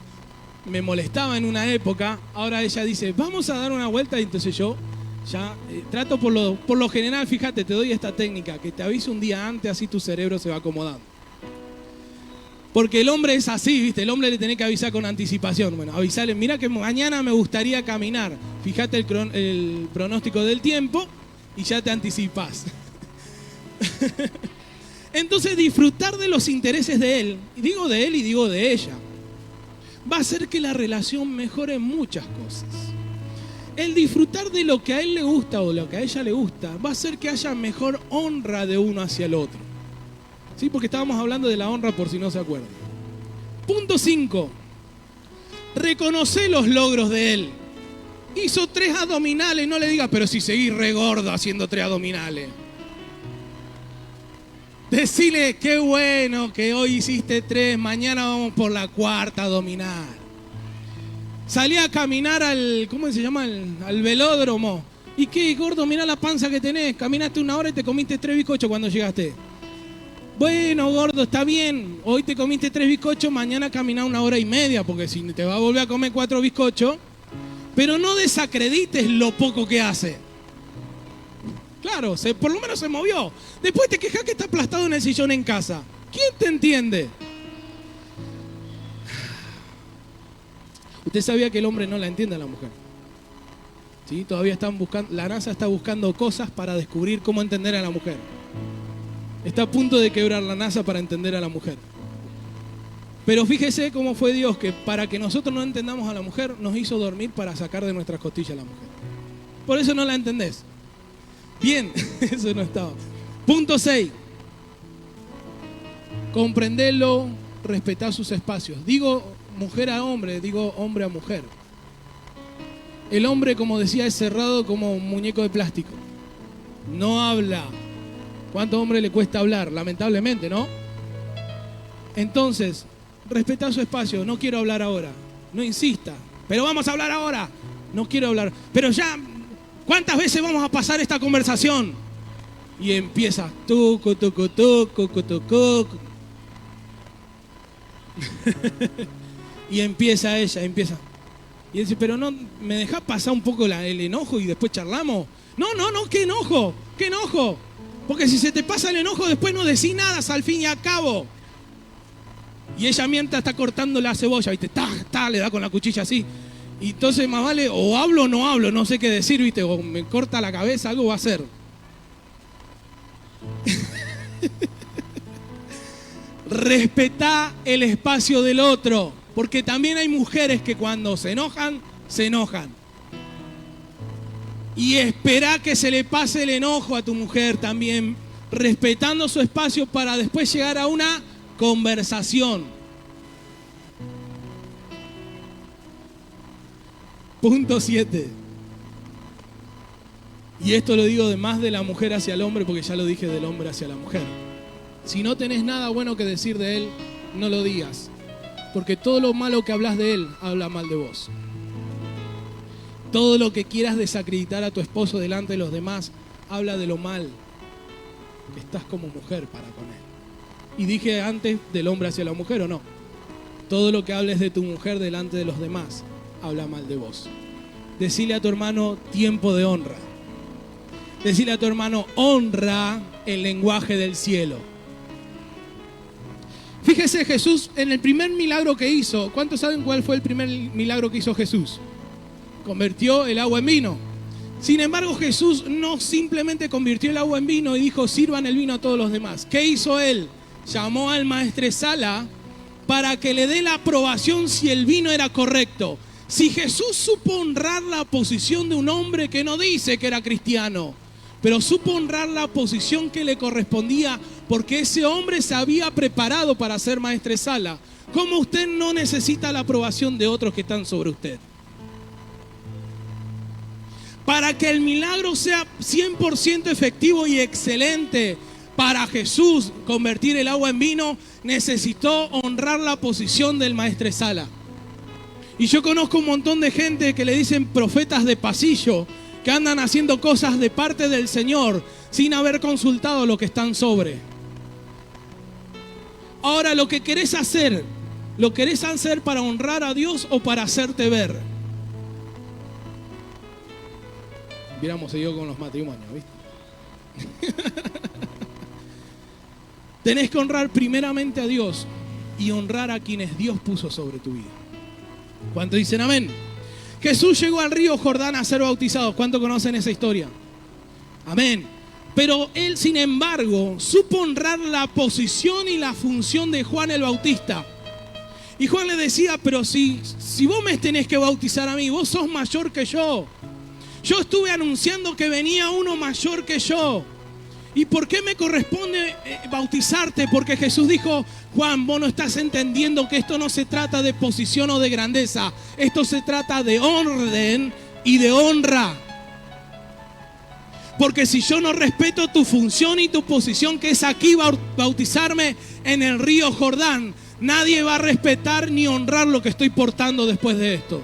me molestaba en una época. Ahora ella dice, vamos a dar una vuelta. Y entonces yo ya trato por lo general, fíjate, te doy esta técnica, que te aviso un día antes, así tu cerebro se va acomodando. Porque el hombre es así, ¿viste? El hombre le tenés que avisar con anticipación. Bueno, avisarle, mira que mañana me gustaría caminar. Fíjate el pronóstico del tiempo y ya te anticipás. Entonces, disfrutar de los intereses de él, y digo de él y digo de ella, va a hacer que la relación mejore en muchas cosas. El disfrutar de lo que a él le gusta o lo que a ella le gusta va a hacer que haya mejor honra de uno hacia el otro. ¿Sí? Porque estábamos hablando de la honra por si no se acuerdan. Punto 5. Reconoce los logros de él. Hizo 3 abdominales, no le digas, pero si seguís re gordo haciendo 3 abdominales. Decile, qué bueno que hoy hiciste 3, mañana vamos por la 4ª abdominal. Salí a caminar ¿cómo se llama? Al velódromo. ¿Y qué, gordo? Mirá la panza que tenés. Caminaste 1 hora y te comiste 3 bizcochos cuando llegaste. Bueno, gordo, está bien. Hoy te comiste 3 bizcochos, mañana caminá 1 hora y media, porque si te va a volver a comer 4 bizcochos. Pero no desacredites lo poco que hace. Claro, por lo menos se movió. Después te quejas que está aplastado en el sillón en casa. ¿Quién te entiende? Usted sabía que el hombre no la entiende a la mujer. ¿Sí? Todavía están buscando, la NASA está buscando cosas para descubrir cómo entender a la mujer. Está a punto de quebrar la NASA para entender a la mujer. Pero fíjese cómo fue Dios, que para que nosotros no entendamos a la mujer, nos hizo dormir para sacar de nuestras costillas a la mujer. Por eso no la entendés. Bien, eso no estaba. Punto 6. Comprendelo, respetar sus espacios. Digo mujer a hombre, digo hombre a mujer. El hombre, como decía, es cerrado como un muñeco de plástico. No habla. ¿Cuánto hombre le cuesta hablar? Lamentablemente, ¿no? Entonces, respetá su espacio. No quiero hablar ahora. No insista. Pero vamos a hablar ahora. No quiero hablar. Pero ya, ¿cuántas veces vamos a pasar esta conversación? Y empieza, tucu, tucu, tucu, tucu, tucu. Y empieza ella, Y él dice, pero no, ¿me dejás pasar un poco el enojo y después charlamos? No, ¿qué enojo? ¿Qué enojo? Porque si se te pasa el enojo, después no decís nada, al fin y al cabo. Y ella mientras está cortando la cebolla, ¿viste? Le da con la cuchilla así. Y entonces más vale, o hablo o no hablo, no sé qué decir, ¿viste? O me corta la cabeza, algo va a hacer. Respetá el espacio del otro, porque también hay mujeres que cuando se enojan, se enojan. Y esperá que se le pase el enojo a tu mujer también, respetando su espacio para después llegar a una conversación. Punto 7. Y esto lo digo de más de la mujer hacia el hombre, porque ya lo dije del hombre hacia la mujer. Si no tenés nada bueno que decir de él, no lo digas. Porque todo lo malo que hablas de él, habla mal de vos. Todo lo que quieras desacreditar a tu esposo delante de los demás, habla de lo mal que estás como mujer para con él. Y dije antes del hombre hacia la mujer, ¿o no? Todo lo que hables de tu mujer delante de los demás, habla mal de vos. Decile a tu hermano tiempo de honra. Decile a tu hermano, honra el lenguaje del cielo. Fíjese Jesús en el primer milagro que hizo. ¿Cuántos saben cuál fue el primer milagro que hizo Jesús? Convirtió el agua en vino. Sin embargo, Jesús no simplemente convirtió el agua en vino y dijo, sirvan el vino a todos los demás. ¿Qué hizo él? Llamó al maestresala para que le dé la aprobación si el vino era correcto. Si Jesús supo honrar la posición de un hombre que no dice que era cristiano, pero supo honrar la posición que le correspondía porque ese hombre se había preparado para ser maestresala, ¿cómo usted no necesita la aprobación de otros que están sobre usted? Para que el milagro sea 100% efectivo y excelente, para Jesús convertir el agua en vino, necesitó honrar la posición del maestresala. Y yo conozco un montón de gente que le dicen profetas de pasillo, que andan haciendo cosas de parte del Señor sin haber consultado lo que están sobre. Ahora, lo que querés hacer, ¿lo querés hacer para honrar a Dios o para hacerte ver? Hubiéramos seguido con los matrimonios, ¿viste? Tenés que honrar primeramente a Dios y honrar a quienes Dios puso sobre tu vida. ¿Cuántos dicen amén? Jesús llegó al río Jordán a ser bautizado. ¿Cuántos conocen esa historia? Amén. Pero él, sin embargo, supo honrar la posición y la función de Juan el Bautista. Y Juan le decía, pero si vos me tenés que bautizar a mí, vos sos mayor que yo. Yo estuve anunciando que venía uno mayor que yo. ¿Y por qué me corresponde bautizarte? Porque Jesús dijo, Juan, vos no estás entendiendo que esto no se trata de posición o de grandeza. Esto se trata de orden y de honra. Porque si yo no respeto tu función y tu posición, que es aquí bautizarme en el río Jordán, nadie va a respetar ni honrar lo que estoy portando después de esto.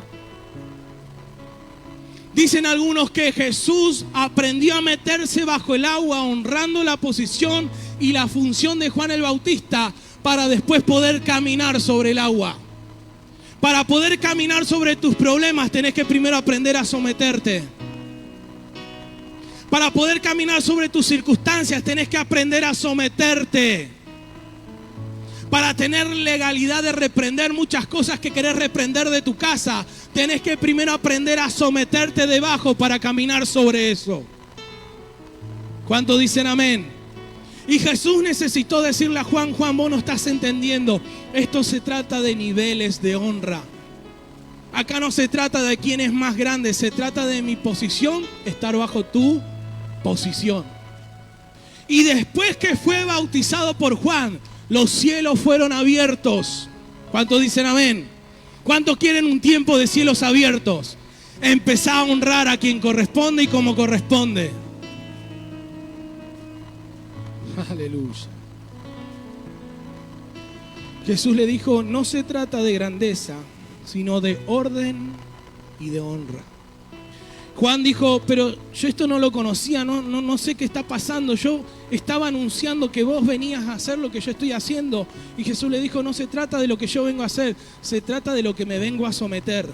Dicen algunos que Jesús aprendió a meterse bajo el agua honrando la posición y la función de Juan el Bautista para después poder caminar sobre el agua. Para poder caminar sobre tus problemas tenés que primero aprender a someterte. Para poder caminar sobre tus circunstancias tenés que aprender a someterte. Para tener legalidad de reprender muchas cosas que querés reprender de tu casa, tenés que primero aprender a someterte debajo para caminar sobre eso. ¿Cuántos dicen amén? Y Jesús necesitó decirle a Juan, Juan, vos no estás entendiendo. Esto se trata de niveles de honra. Acá no se trata de quién es más grande, se trata de mi posición, estar bajo tu posición. Y después que fue bautizado por Juan, los cielos fueron abiertos. ¿Cuántos dicen amén? ¿Cuántos quieren un tiempo de cielos abiertos? Empezá a honrar a quien corresponde y como corresponde. Aleluya. Jesús le dijo, no se trata de grandeza, sino de orden y de honra. Juan dijo, pero yo esto no lo conocía, no sé qué está pasando. Yo estaba anunciando que vos venías a hacer lo que yo estoy haciendo. Y Jesús le dijo, no se trata de lo que yo vengo a hacer, se trata de lo que me vengo a someter.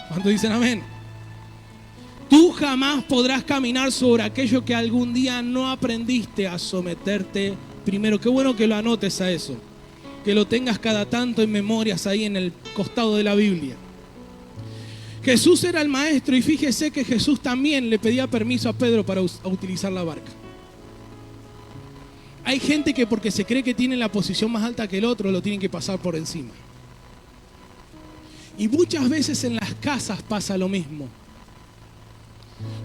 ¿Cuántos dicen amén? Tú jamás podrás caminar sobre aquello que algún día no aprendiste a someterte primero. Qué bueno que lo anotes a eso, que lo tengas cada tanto en memorias ahí en el costado de la Biblia. Jesús era el maestro y fíjese que Jesús también le pedía permiso a Pedro para utilizar la barca. Hay gente que porque se cree que tiene la posición más alta que el otro, lo tienen que pasar por encima. Y muchas veces en las casas pasa lo mismo.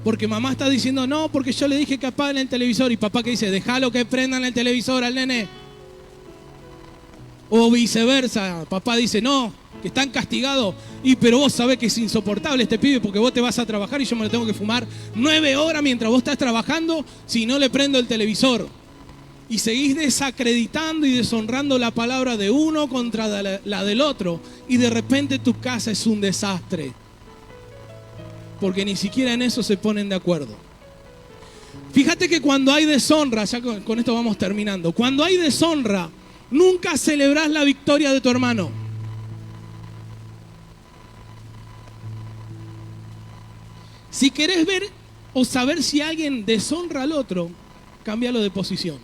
Porque mamá está diciendo, no, porque yo le dije que apaguen el televisor. Y papá que dice, déjalo que prendan el televisor al nene. O viceversa, papá dice, no, que están castigados. Pero vos sabés que es insoportable este pibe porque vos te vas a trabajar y yo me lo tengo que fumar 9 horas mientras vos estás trabajando si no le prendo el televisor. Y seguís desacreditando y deshonrando la palabra de uno contra la del otro. Y de repente tu casa es un desastre. Porque ni siquiera en eso se ponen de acuerdo. Fíjate que cuando hay deshonra, ya con esto vamos terminando. Cuando hay deshonra, nunca celebrás la victoria de tu hermano. Si querés ver o saber si alguien deshonra al otro, cámbialo de posición.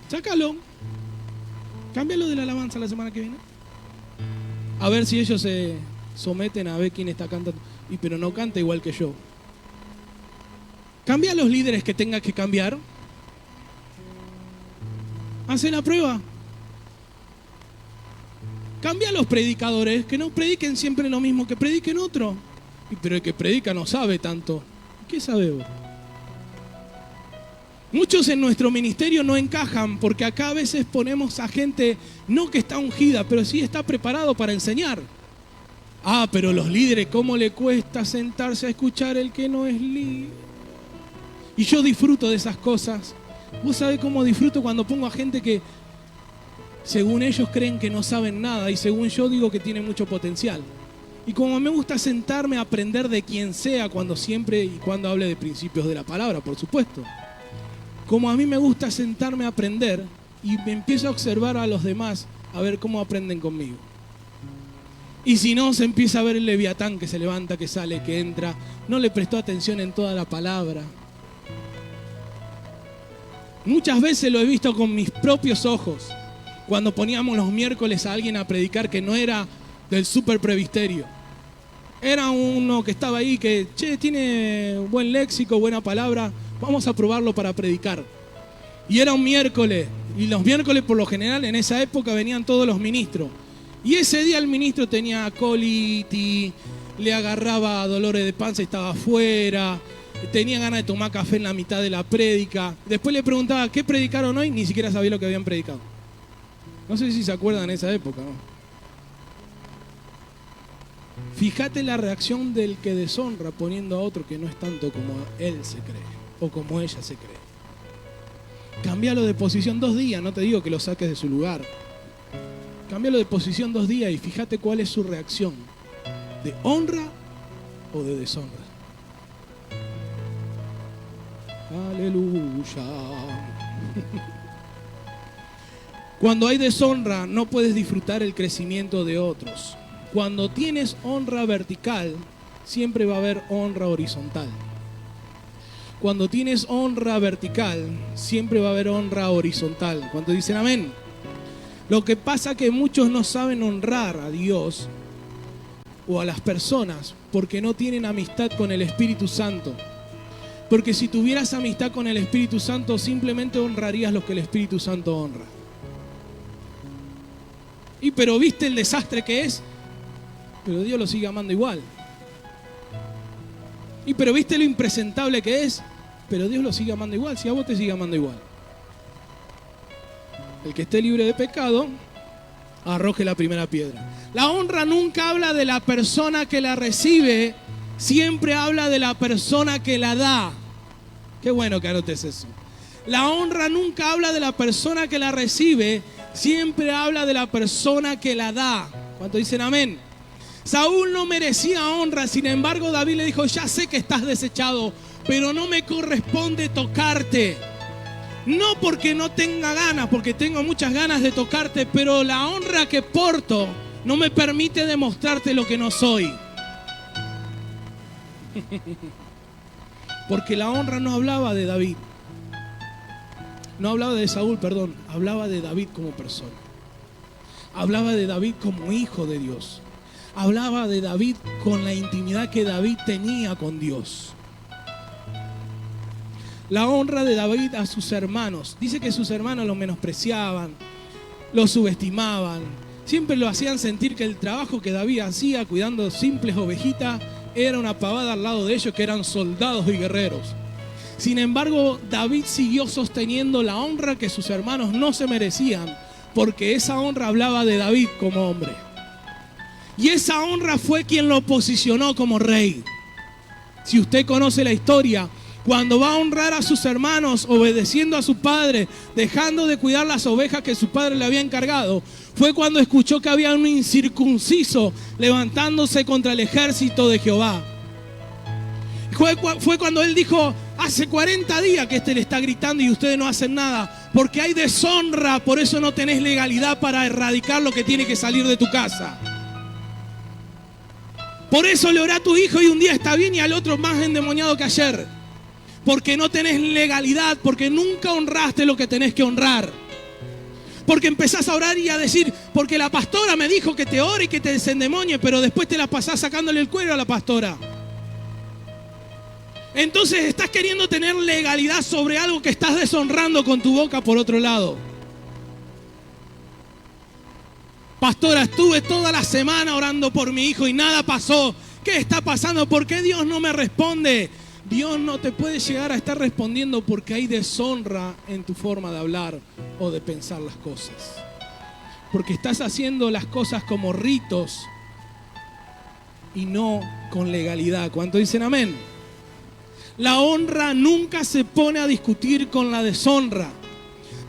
Sácalo. Cámbialo de la alabanza la semana que viene. A ver si ellos se someten a ver quién está cantando. Pero no canta igual que yo. Cambia a los líderes que tengas que cambiar. Hace la prueba. Cambia a los predicadores, que no prediquen siempre lo mismo, que prediquen otro. Pero el que predica no sabe tanto. ¿Qué sabe vos? Muchos en nuestro ministerio no encajan porque acá a veces ponemos a gente no que está ungida, pero sí está preparado para enseñar. Pero los líderes, ¿cómo le cuesta sentarse a escuchar el que no es líder? Y yo disfruto de esas cosas. ¿Vos sabés cómo disfruto cuando pongo a gente que según ellos creen que no saben nada y según yo digo que tiene mucho potencial? Y como me gusta sentarme a aprender de quien sea cuando siempre y cuando hable de principios de la palabra, por supuesto. Como a mí me gusta sentarme a aprender y me empiezo a observar a los demás a ver cómo aprenden conmigo. Y si no, se empieza a ver el leviatán que se levanta, que sale, que entra. No le prestó atención en toda la palabra. Muchas veces lo he visto con mis propios ojos. Cuando poníamos los miércoles a alguien a predicar que no era del super previsterio. Era uno que estaba ahí que, tiene buen léxico, buena palabra. Vamos a probarlo para predicar. Y era un miércoles. Y los miércoles por lo general en esa época venían todos los ministros. Y ese día el ministro tenía colitis, le agarraba dolores de panza y estaba afuera, tenía ganas de tomar café en la mitad de la prédica. Después le preguntaba, ¿qué predicaron hoy? Ni siquiera sabía lo que habían predicado. No sé si se acuerdan de esa época, ¿no? Fíjate la reacción del que deshonra poniendo a otro que no es tanto como él se cree o como ella se cree. Cámbialo de posición 2 días, no te digo que lo saques de su lugar. Cámbialo de posición 2 días y fíjate cuál es su reacción. ¿De honra o de deshonra? Aleluya. Cuando hay deshonra no puedes disfrutar el crecimiento de otros. Cuando tienes honra vertical, siempre va a haber honra horizontal. Cuando tienes honra vertical, siempre va a haber honra horizontal. ¿Cuántos dicen amén? Lo que pasa es que muchos no saben honrar a Dios o a las personas porque no tienen amistad con el Espíritu Santo. Porque si tuvieras amistad con el Espíritu Santo, simplemente honrarías lo que el Espíritu Santo honra. Pero ¿viste el desastre que es? Pero Dios lo sigue amando igual. Pero ¿viste lo impresentable que es? Pero Dios lo sigue amando igual, si a vos te sigue amando igual. El que esté libre de pecado, arroje la primera piedra. La honra nunca habla de la persona que la recibe, siempre habla de la persona que la da. Qué bueno que anotes eso. La honra nunca habla de la persona que la recibe, siempre habla de la persona que la da. ¿Cuántos dicen amén? Saúl no merecía honra, sin embargo David le dijo, ya sé que estás desechado, pero no me corresponde tocarte. No porque no tenga ganas, porque tengo muchas ganas de tocarte, pero la honra que porto no me permite demostrarte lo que no soy. Porque la honra no hablaba de David. No hablaba de Saúl, perdón. Hablaba de David como persona. Hablaba de David como hijo de Dios. Hablaba de David con la intimidad que David tenía con Dios. La honra de David a sus hermanos. Dice que sus hermanos lo menospreciaban, lo subestimaban. Siempre lo hacían sentir que el trabajo que David hacía cuidando simples ovejitas era una pavada al lado de ellos, que eran soldados y guerreros. Sin embargo, David siguió sosteniendo la honra que sus hermanos no se merecían, porque esa honra hablaba de David como hombre. Y esa honra fue quien lo posicionó como rey. Si usted conoce la historia, cuando va a honrar a sus hermanos, obedeciendo a su padre, dejando de cuidar las ovejas que su padre le había encargado, fue cuando escuchó que había un incircunciso levantándose contra el ejército de Jehová. Fue cuando él dijo, hace 40 días que le está gritando y ustedes no hacen nada, porque hay deshonra, por eso no tenés legalidad para erradicar lo que tiene que salir de tu casa. Por eso le oré a tu hijo y un día está bien y al otro más endemoniado que ayer. Porque no tenés legalidad, porque nunca honraste lo que tenés que honrar. Porque empezás a orar y a decir, porque la pastora me dijo que te ore y que te desendemonie, pero después te la pasás sacándole el cuero a la pastora. Entonces estás queriendo tener legalidad sobre algo que estás deshonrando con tu boca por otro lado. Pastora, estuve toda la semana orando por mi hijo y nada pasó. ¿Qué está pasando? ¿Por qué Dios no me responde? Dios no te puede llegar a estar respondiendo porque hay deshonra en tu forma de hablar o de pensar las cosas. Porque estás haciendo las cosas como ritos y no con legalidad. ¿Cuántos dicen amén? La honra nunca se pone a discutir con la deshonra.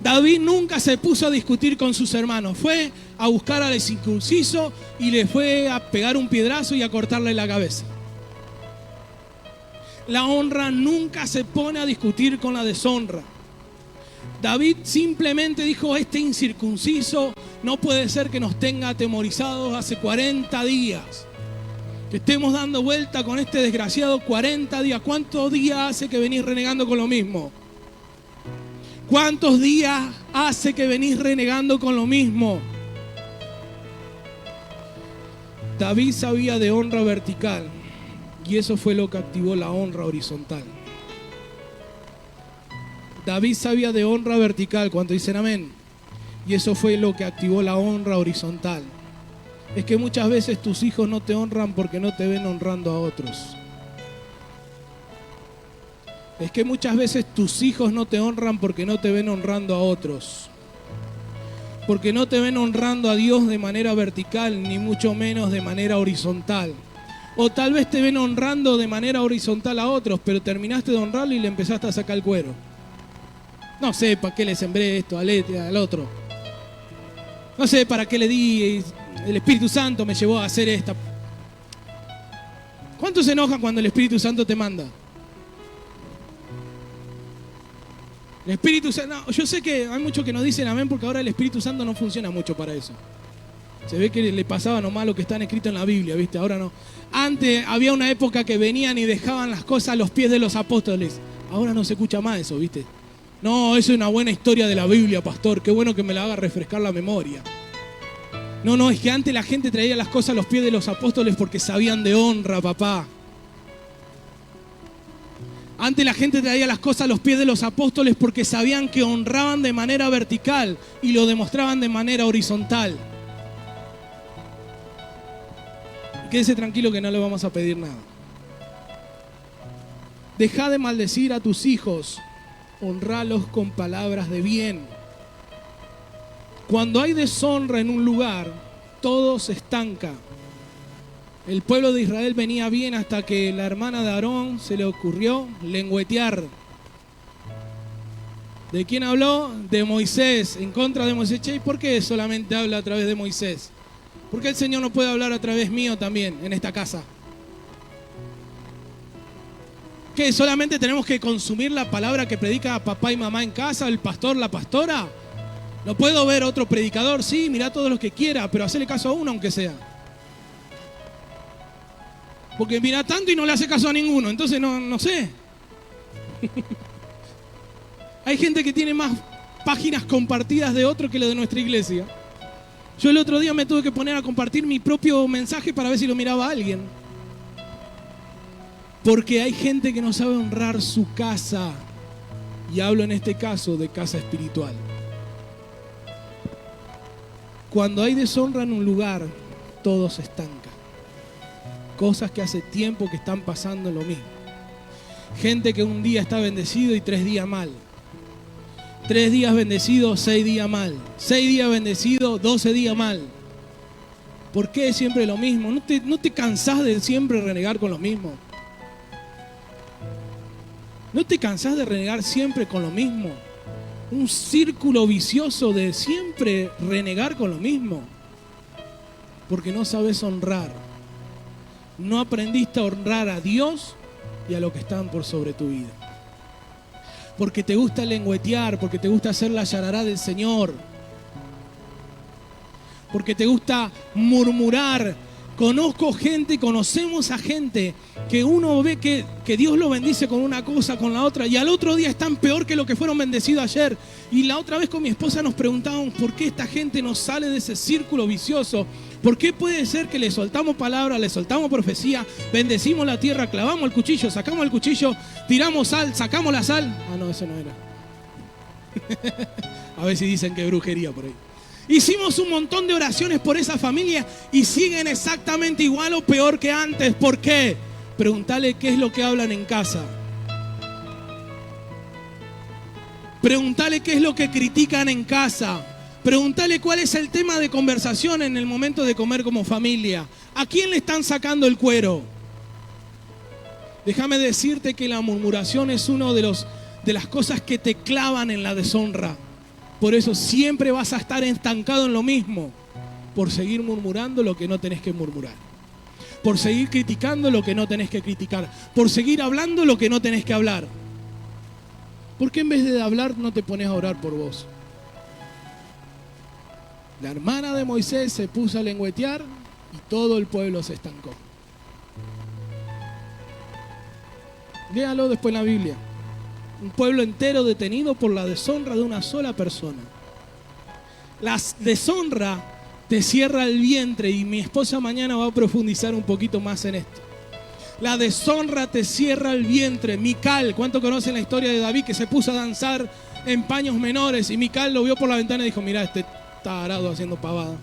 David nunca se puso a discutir con sus hermanos. Fue a buscar al incircunciso y le fue a pegar un piedrazo y a cortarle la cabeza. La honra nunca se pone a discutir con la deshonra. David simplemente dijo, este incircunciso no puede ser que nos tenga atemorizados hace 40 días. Que estemos dando vuelta con este desgraciado 40 días. ¿Cuántos días hace que venís renegando con lo mismo? ¿Cuántos días hace que venís renegando con lo mismo? David sabía de honra vertical. Y eso fue lo que activó la honra horizontal. David sabía de honra vertical, cuando dicen amén. Y eso fue lo que activó la honra horizontal. Es que muchas veces tus hijos no te honran porque no te ven honrando a otros. Es que muchas veces tus hijos no te honran porque no te ven honrando a otros. Porque no te ven honrando a Dios de manera vertical, ni mucho menos de manera horizontal. O tal vez te ven honrando de manera horizontal a otros, pero terminaste de honrarlo y le empezaste a sacar el cuero. No sé para qué le sembré esto al otro. No sé para qué le di, el Espíritu Santo me llevó a hacer esta. ¿Cuántos se enojan cuando el Espíritu Santo te manda? El Espíritu Santo, no, yo sé que hay muchos que nos dicen amén porque ahora el Espíritu Santo no funciona mucho para eso. Se ve que le pasaba nomás lo que está escrito en la Biblia, ¿viste? Ahora no. Antes había una época que venían y dejaban las cosas a los pies de los apóstoles. Ahora no se escucha más eso, ¿viste? No, eso es una buena historia de la Biblia, pastor. Qué bueno que me la haga refrescar la memoria. No, es que antes la gente traía las cosas a los pies de los apóstoles porque sabían de honra, papá. Antes la gente traía las cosas a los pies de los apóstoles porque sabían que honraban de manera vertical y lo demostraban de manera horizontal. Quédese tranquilo que no le vamos a pedir nada. Deja de maldecir a tus hijos. Honralos con palabras de bien. Cuando hay deshonra en un lugar, todo se estanca. El pueblo de Israel venía bien hasta que la hermana de Aarón se le ocurrió lengüetear. ¿De quién habló? De Moisés, en contra de Moisés. ¿Y por qué solamente habla a través de Moisés? ¿Por qué el Señor no puede hablar a través mío también en esta casa? ¿Qué? ¿Solamente tenemos que consumir la palabra que predica papá y mamá en casa, el pastor, la pastora? No puedo ver otro predicador, sí, mirá todos los que quiera, pero hacele caso a uno aunque sea. Porque mira tanto y no le hace caso a ninguno, entonces no sé. Hay gente que tiene más páginas compartidas de otro que lo de nuestra iglesia. Yo el otro día me tuve que poner a compartir mi propio mensaje para ver si lo miraba alguien. Porque hay gente que no sabe honrar su casa. Y hablo en este caso de casa espiritual. Cuando hay deshonra en un lugar, todo se estanca. Cosas que hace tiempo que están pasando en lo mismo. Gente que un día está bendecido y 3 días mal. 3 días bendecido, 6 días mal. 6 días bendecido, 12 días mal. ¿Por qué siempre lo mismo? ¿No te cansás de siempre renegar con lo mismo? ¿No te cansás de renegar siempre con lo mismo? Un círculo vicioso de siempre renegar con lo mismo. Porque no sabes honrar. No aprendiste a honrar a Dios y a lo que están por sobre tu vida. Porque te gusta lengüetear, porque te gusta hacer la yarará del Señor. Porque te gusta murmurar. Conocemos a gente que uno ve que Dios lo bendice con una cosa, con la otra, y al otro día están peor que lo que fueron bendecidos ayer. Y la otra vez con mi esposa nos preguntábamos por qué esta gente no sale de ese círculo vicioso. ¿Por qué puede ser que le soltamos palabra, le soltamos profecía, bendecimos la tierra, clavamos el cuchillo, sacamos el cuchillo, tiramos sal, sacamos la sal? Ah, no, eso no era. A ver si dicen que brujería por ahí. Hicimos un montón de oraciones por esa familia y siguen exactamente igual o peor que antes. ¿Por qué? Preguntale qué es lo que hablan en casa. Preguntale qué es lo que critican en casa. Preguntale cuál es el tema de conversación en el momento de comer como familia. ¿A quién le están sacando el cuero? Déjame decirte que la murmuración es una de las cosas que te clavan en la deshonra. Por eso siempre vas a estar estancado en lo mismo. Por seguir murmurando lo que no tenés que murmurar. Por seguir criticando lo que no tenés que criticar. Por seguir hablando lo que no tenés que hablar. ¿Por qué en vez de hablar no te pones a orar por vos? La hermana de Moisés se puso a lengüetear y todo el pueblo se estancó. Léalo después en la Biblia. Un pueblo entero detenido por la deshonra de una sola persona. La deshonra te cierra el vientre y mi esposa mañana va a profundizar un poquito más en esto. La deshonra te cierra el vientre. Mical, ¿cuánto conocen la historia de David que se puso a danzar en paños menores? Y Mical lo vio por la ventana y dijo, mirá, este tarado haciendo pavada.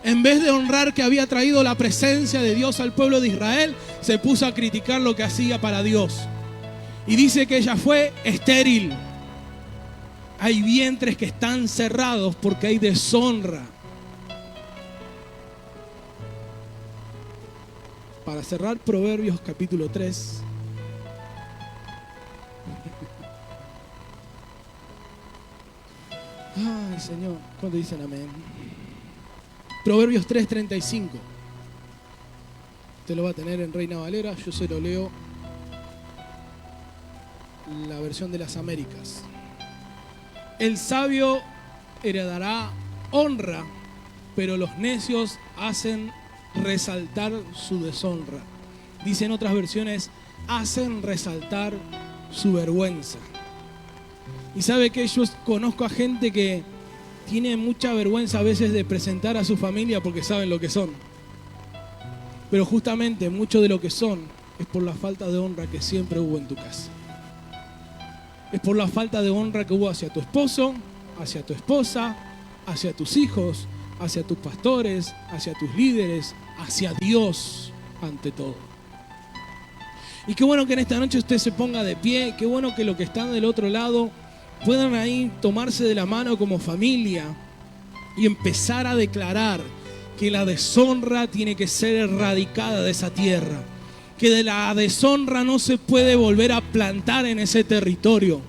En vez de honrar que había traído la presencia de Dios al pueblo de Israel, se puso a criticar lo que hacía para Dios. Y dice que ella fue estéril. Hay vientres que están cerrados porque hay deshonra. Para cerrar, Proverbios capítulo 3. Ay, Señor, ¿cuándo dicen amén? Proverbios 3:35. Usted lo va a tener en Reina Valera, yo se lo leo la versión de las Américas. El sabio heredará honra, pero los necios hacen resaltar su deshonra. Dicen otras versiones, hacen resaltar su vergüenza. Y sabe que yo conozco a gente que tiene mucha vergüenza a veces de presentar a su familia porque saben lo que son. Pero justamente mucho de lo que son es por la falta de honra que siempre hubo en tu casa. Es por la falta de honra que hubo hacia tu esposo, hacia tu esposa, hacia tus hijos, hacia tus pastores, hacia tus líderes, hacia Dios ante todo. Y qué bueno que en esta noche usted se ponga de pie, qué bueno que los que están del otro lado puedan ahí tomarse de la mano como familia y empezar a declarar que la deshonra tiene que ser erradicada de esa tierra. Que de la deshonra no se puede volver a plantar en ese territorio.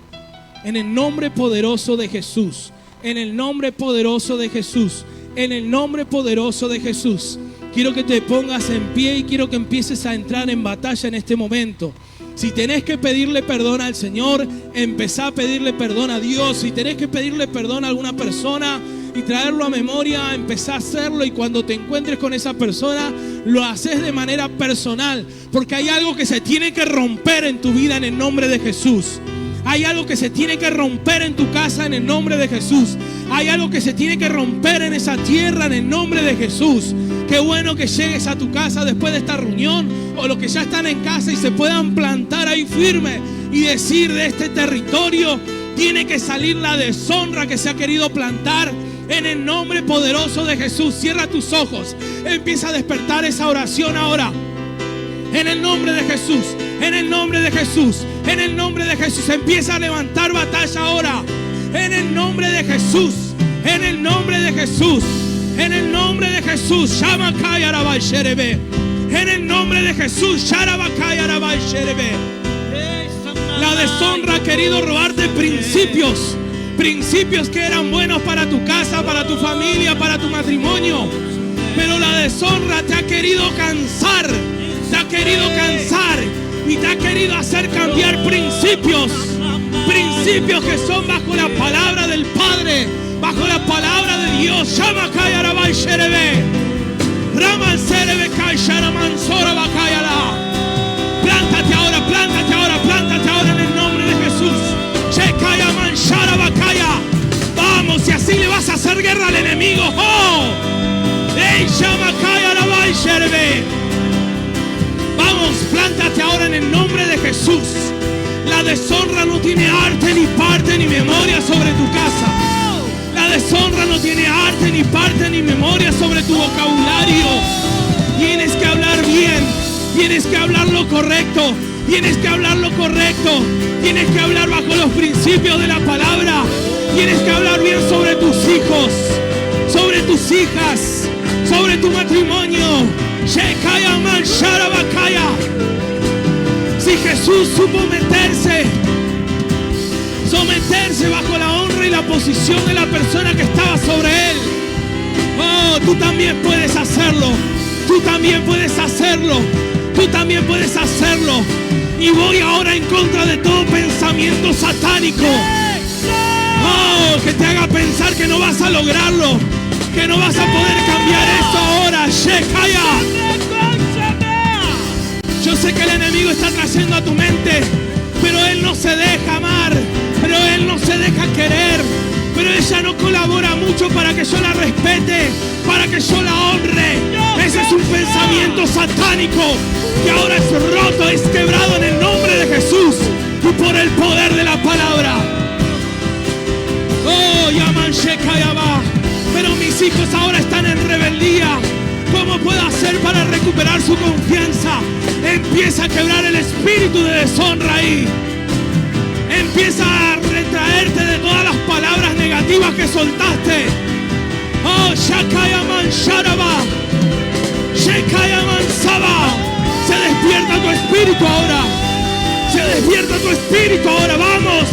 En el nombre poderoso de Jesús. En el nombre poderoso de Jesús. en el nombre poderoso de Jesús. Quiero que te pongas en pie y quiero que empieces a entrar en batalla en este momento. Si tenés que pedirle perdón al Señor, empezá a pedirle perdón a Dios. Si tenés que pedirle perdón a alguna persona y traerlo a memoria, empezá a hacerlo. Y cuando te encuentres con esa persona, lo haces de manera personal. Porque hay algo que se tiene que romper en tu vida en el nombre de Jesús. Hay algo que se tiene que romper en tu casa en el nombre de Jesús. Hay algo que se tiene que romper en esa tierra en el nombre de Jesús. Qué bueno que llegues a tu casa después de esta reunión, o los que ya están en casa, y se puedan plantar ahí firme y decir: de este territorio tiene que salir la deshonra que se ha querido plantar en el nombre poderoso de Jesús. Cierra tus ojos, empieza a despertar esa oración ahora. En el nombre de Jesús, en el nombre de Jesús, en el nombre de Jesús. Empieza a levantar batalla ahora. En el nombre de Jesús, en el nombre de Jesús, en el nombre de Jesús. En el nombre de Jesús. La deshonra ha querido robarte principios. Principios que eran buenos para tu casa, para tu familia, para tu matrimonio. Pero la deshonra te ha querido cansar. Te ha querido cansar y te ha querido hacer cambiar principios. Principios que son bajo la palabra del Padre, bajo la palabra de Dios. Plántate ahora, plántate ahora, plántate ahora en el nombre de Jesús. Vamos, y así le vas a hacer guerra al enemigo. Vamos, plántate ahora en el nombre de Jesús. La deshonra no tiene arte, ni parte, ni memoria sobre tu casa. La deshonra no tiene arte, ni parte, ni memoria sobre tu vocabulario. Tienes que hablar bien, tienes que hablar lo correcto, tienes que hablar lo correcto, tienes que hablar bajo los principios de la palabra. Tienes que hablar bien sobre tus hijos, sobre tus hijas, sobre tu matrimonio. Si Jesús supo someterse bajo la honra y la posición de la persona que estaba sobre él, oh, tú también puedes hacerlo. Tú también puedes hacerlo. Tú también puedes hacerlo. Y voy ahora en contra de todo pensamiento satánico, oh, que te haga pensar que no vas a lograrlo, que no vas a poder cambiar esto ahora. Yo sé que el enemigo está trayendo a tu mente, pero él no se deja amar, pero él no se deja querer, pero ella no colabora mucho para que yo la respete, para que yo la honre. Ese es un pensamiento satánico que ahora es roto, es quebrado en el nombre de Jesús y por el poder de la palabra. Oh, Yaman Shekayaba. Pero mis hijos ahora están en rebeldía. ¿Cómo puedo hacer para recuperar su confianza? Empieza a quebrar el espíritu de deshonra ahí. Empieza a retraerte de todas las palabras negativas que soltaste. Oh, Shakayaman Sharaba, Shekayaman Saba. Se despierta tu espíritu ahora. Se despierta tu espíritu ahora. Vamos.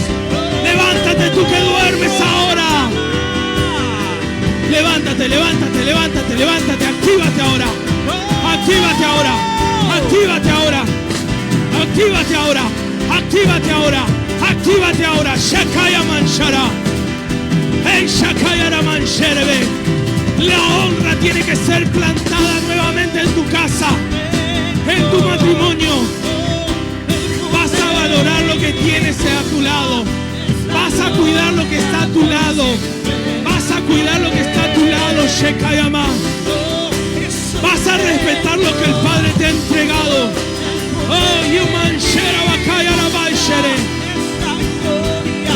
Levántate tú que duermes ahora. Levántate, levántate, levántate, levántate. Actívate ahora. Actívate ahora. Actívate ahora. Actívate ahora. Actívate ahora. Actívate ahora. Shakaya Manshara. Hey, Shakaya Mansherebe. La honra tiene que ser plantada nuevamente en tu casa, en tu matrimonio. Vas a valorar lo que tienes a tu lado. Vas a cuidar lo que está a tu lado. Vas a cuidar lo que está a tu lado, Shekayama. Vas a respetar lo que el Padre te ha entregado. Oh, Yuman Shera Bakaya Rabaishere.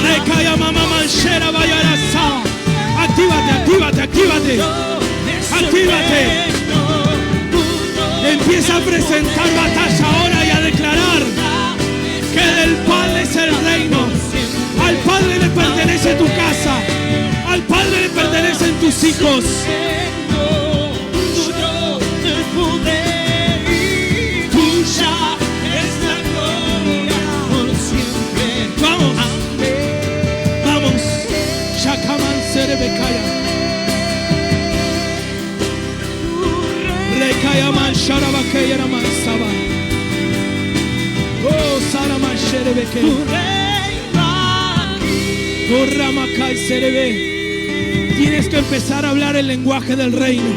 Rekayama Maman Shera Bayarasa. Actívate, actívate, actívate. Actívate. Empieza a presentar batalla ahora y a declarar que del Padre es el reino. Al Padre le pertenece tu casa. Al Padre le pertenecen tus hijos. Vamos. Vamos. Shakaman Serebekaya. Sharabakaya Ramansaba. Oh, Sarama Sherebeke. Oh, Ramakai Serebe. Tienes que empezar a hablar el lenguaje del reino.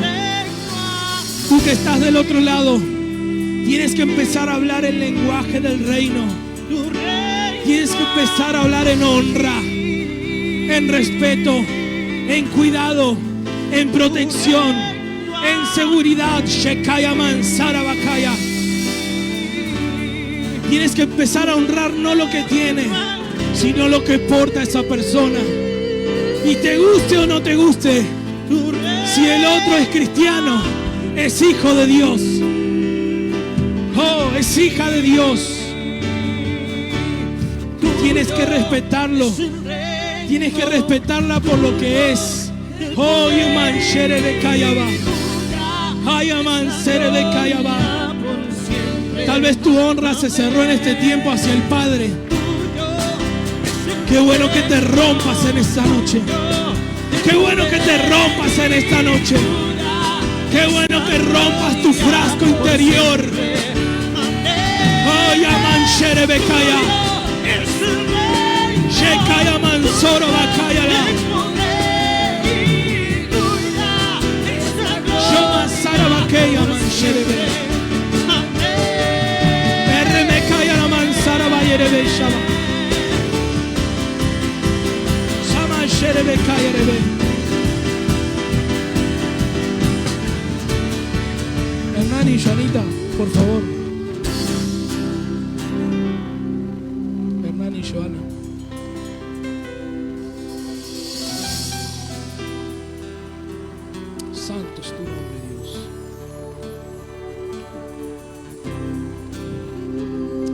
Tú que estás del otro lado, tienes que empezar a hablar el lenguaje del reino. Tienes que empezar a hablar en honra, en respeto, en cuidado, en protección, en seguridad. Shekaya Mansara Bakaya. Tienes que empezar a honrar no lo que tiene, sino lo que porta esa persona. Y te guste o no te guste, si el otro es cristiano, es hijo de Dios. Oh, es hija de Dios. Tienes que respetarlo. Tienes que respetarla por lo que es. Oh, Yuman Shere de Kayaba. Hayaman Shere de Kayaba. Tal vez tu honra se cerró en este tiempo hacia el Padre. Qué bueno que te rompas en esta noche. Qué bueno que te rompas en esta noche. Qué bueno que rompas tu frasco interior. Oh, Yaman Shere Bekaya. Shekaya Mansoro Bakaya. Shoma Sara Bakaya Man Shere Bekaya. Ermekaya la Mansara Bayere Beshaba. Shama Shere Bekaya Rebe. Hernán y Janita, por favor. Hernán y Joana. Santo es tu nombre,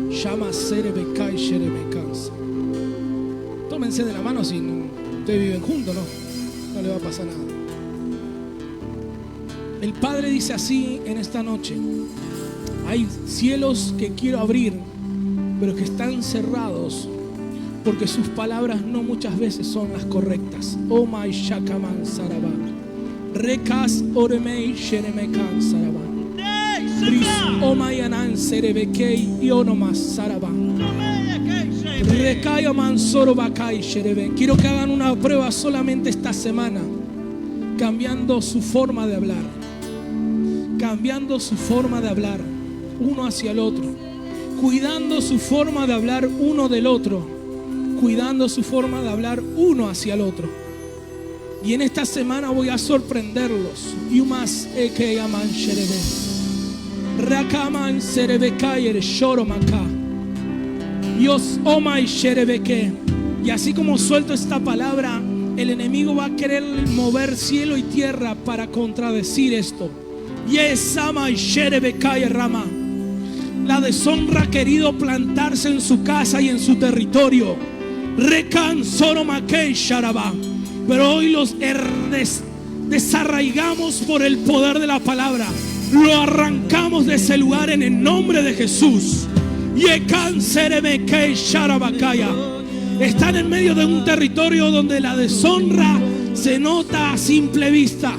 Dios. Llama Serebekai Sherebekansa. Tómense de la mano si ustedes viven juntos, no le va a pasar nada. El Padre dice así en esta noche: hay cielos que quiero abrir, pero que están cerrados porque sus palabras no muchas veces son las correctas. Oh my Shakaman Saraba. Rekas Oremei Sheremekan Saraba. Ris Omayanan Serebekei Ionomas Saraba. Rekaya Mansoro Bakai Sherebe. Quiero que hagan una prueba solamente esta semana, cambiando su forma de hablar. Cambiando su forma de hablar uno hacia el otro. Cuidando su forma de hablar uno del otro. Cuidando su forma de hablar uno hacia el otro. Y en esta semana voy a sorprenderlos. Yumas eke yaman sherebe. Rakaman serebekayer shoromaka. Dios omai sherebeke. Y así como suelto esta palabra, el enemigo va a querer mover cielo y tierra para contradecir esto. Yesama sherebekayer rama. La deshonra ha querido plantarse en su casa y en su territorio. Rekan soromakei sharaba. Pero hoy los desarraigamos por el poder de la palabra. Lo arrancamos de ese lugar en el nombre de Jesús. Están en medio de un territorio donde la deshonra se nota a simple vista.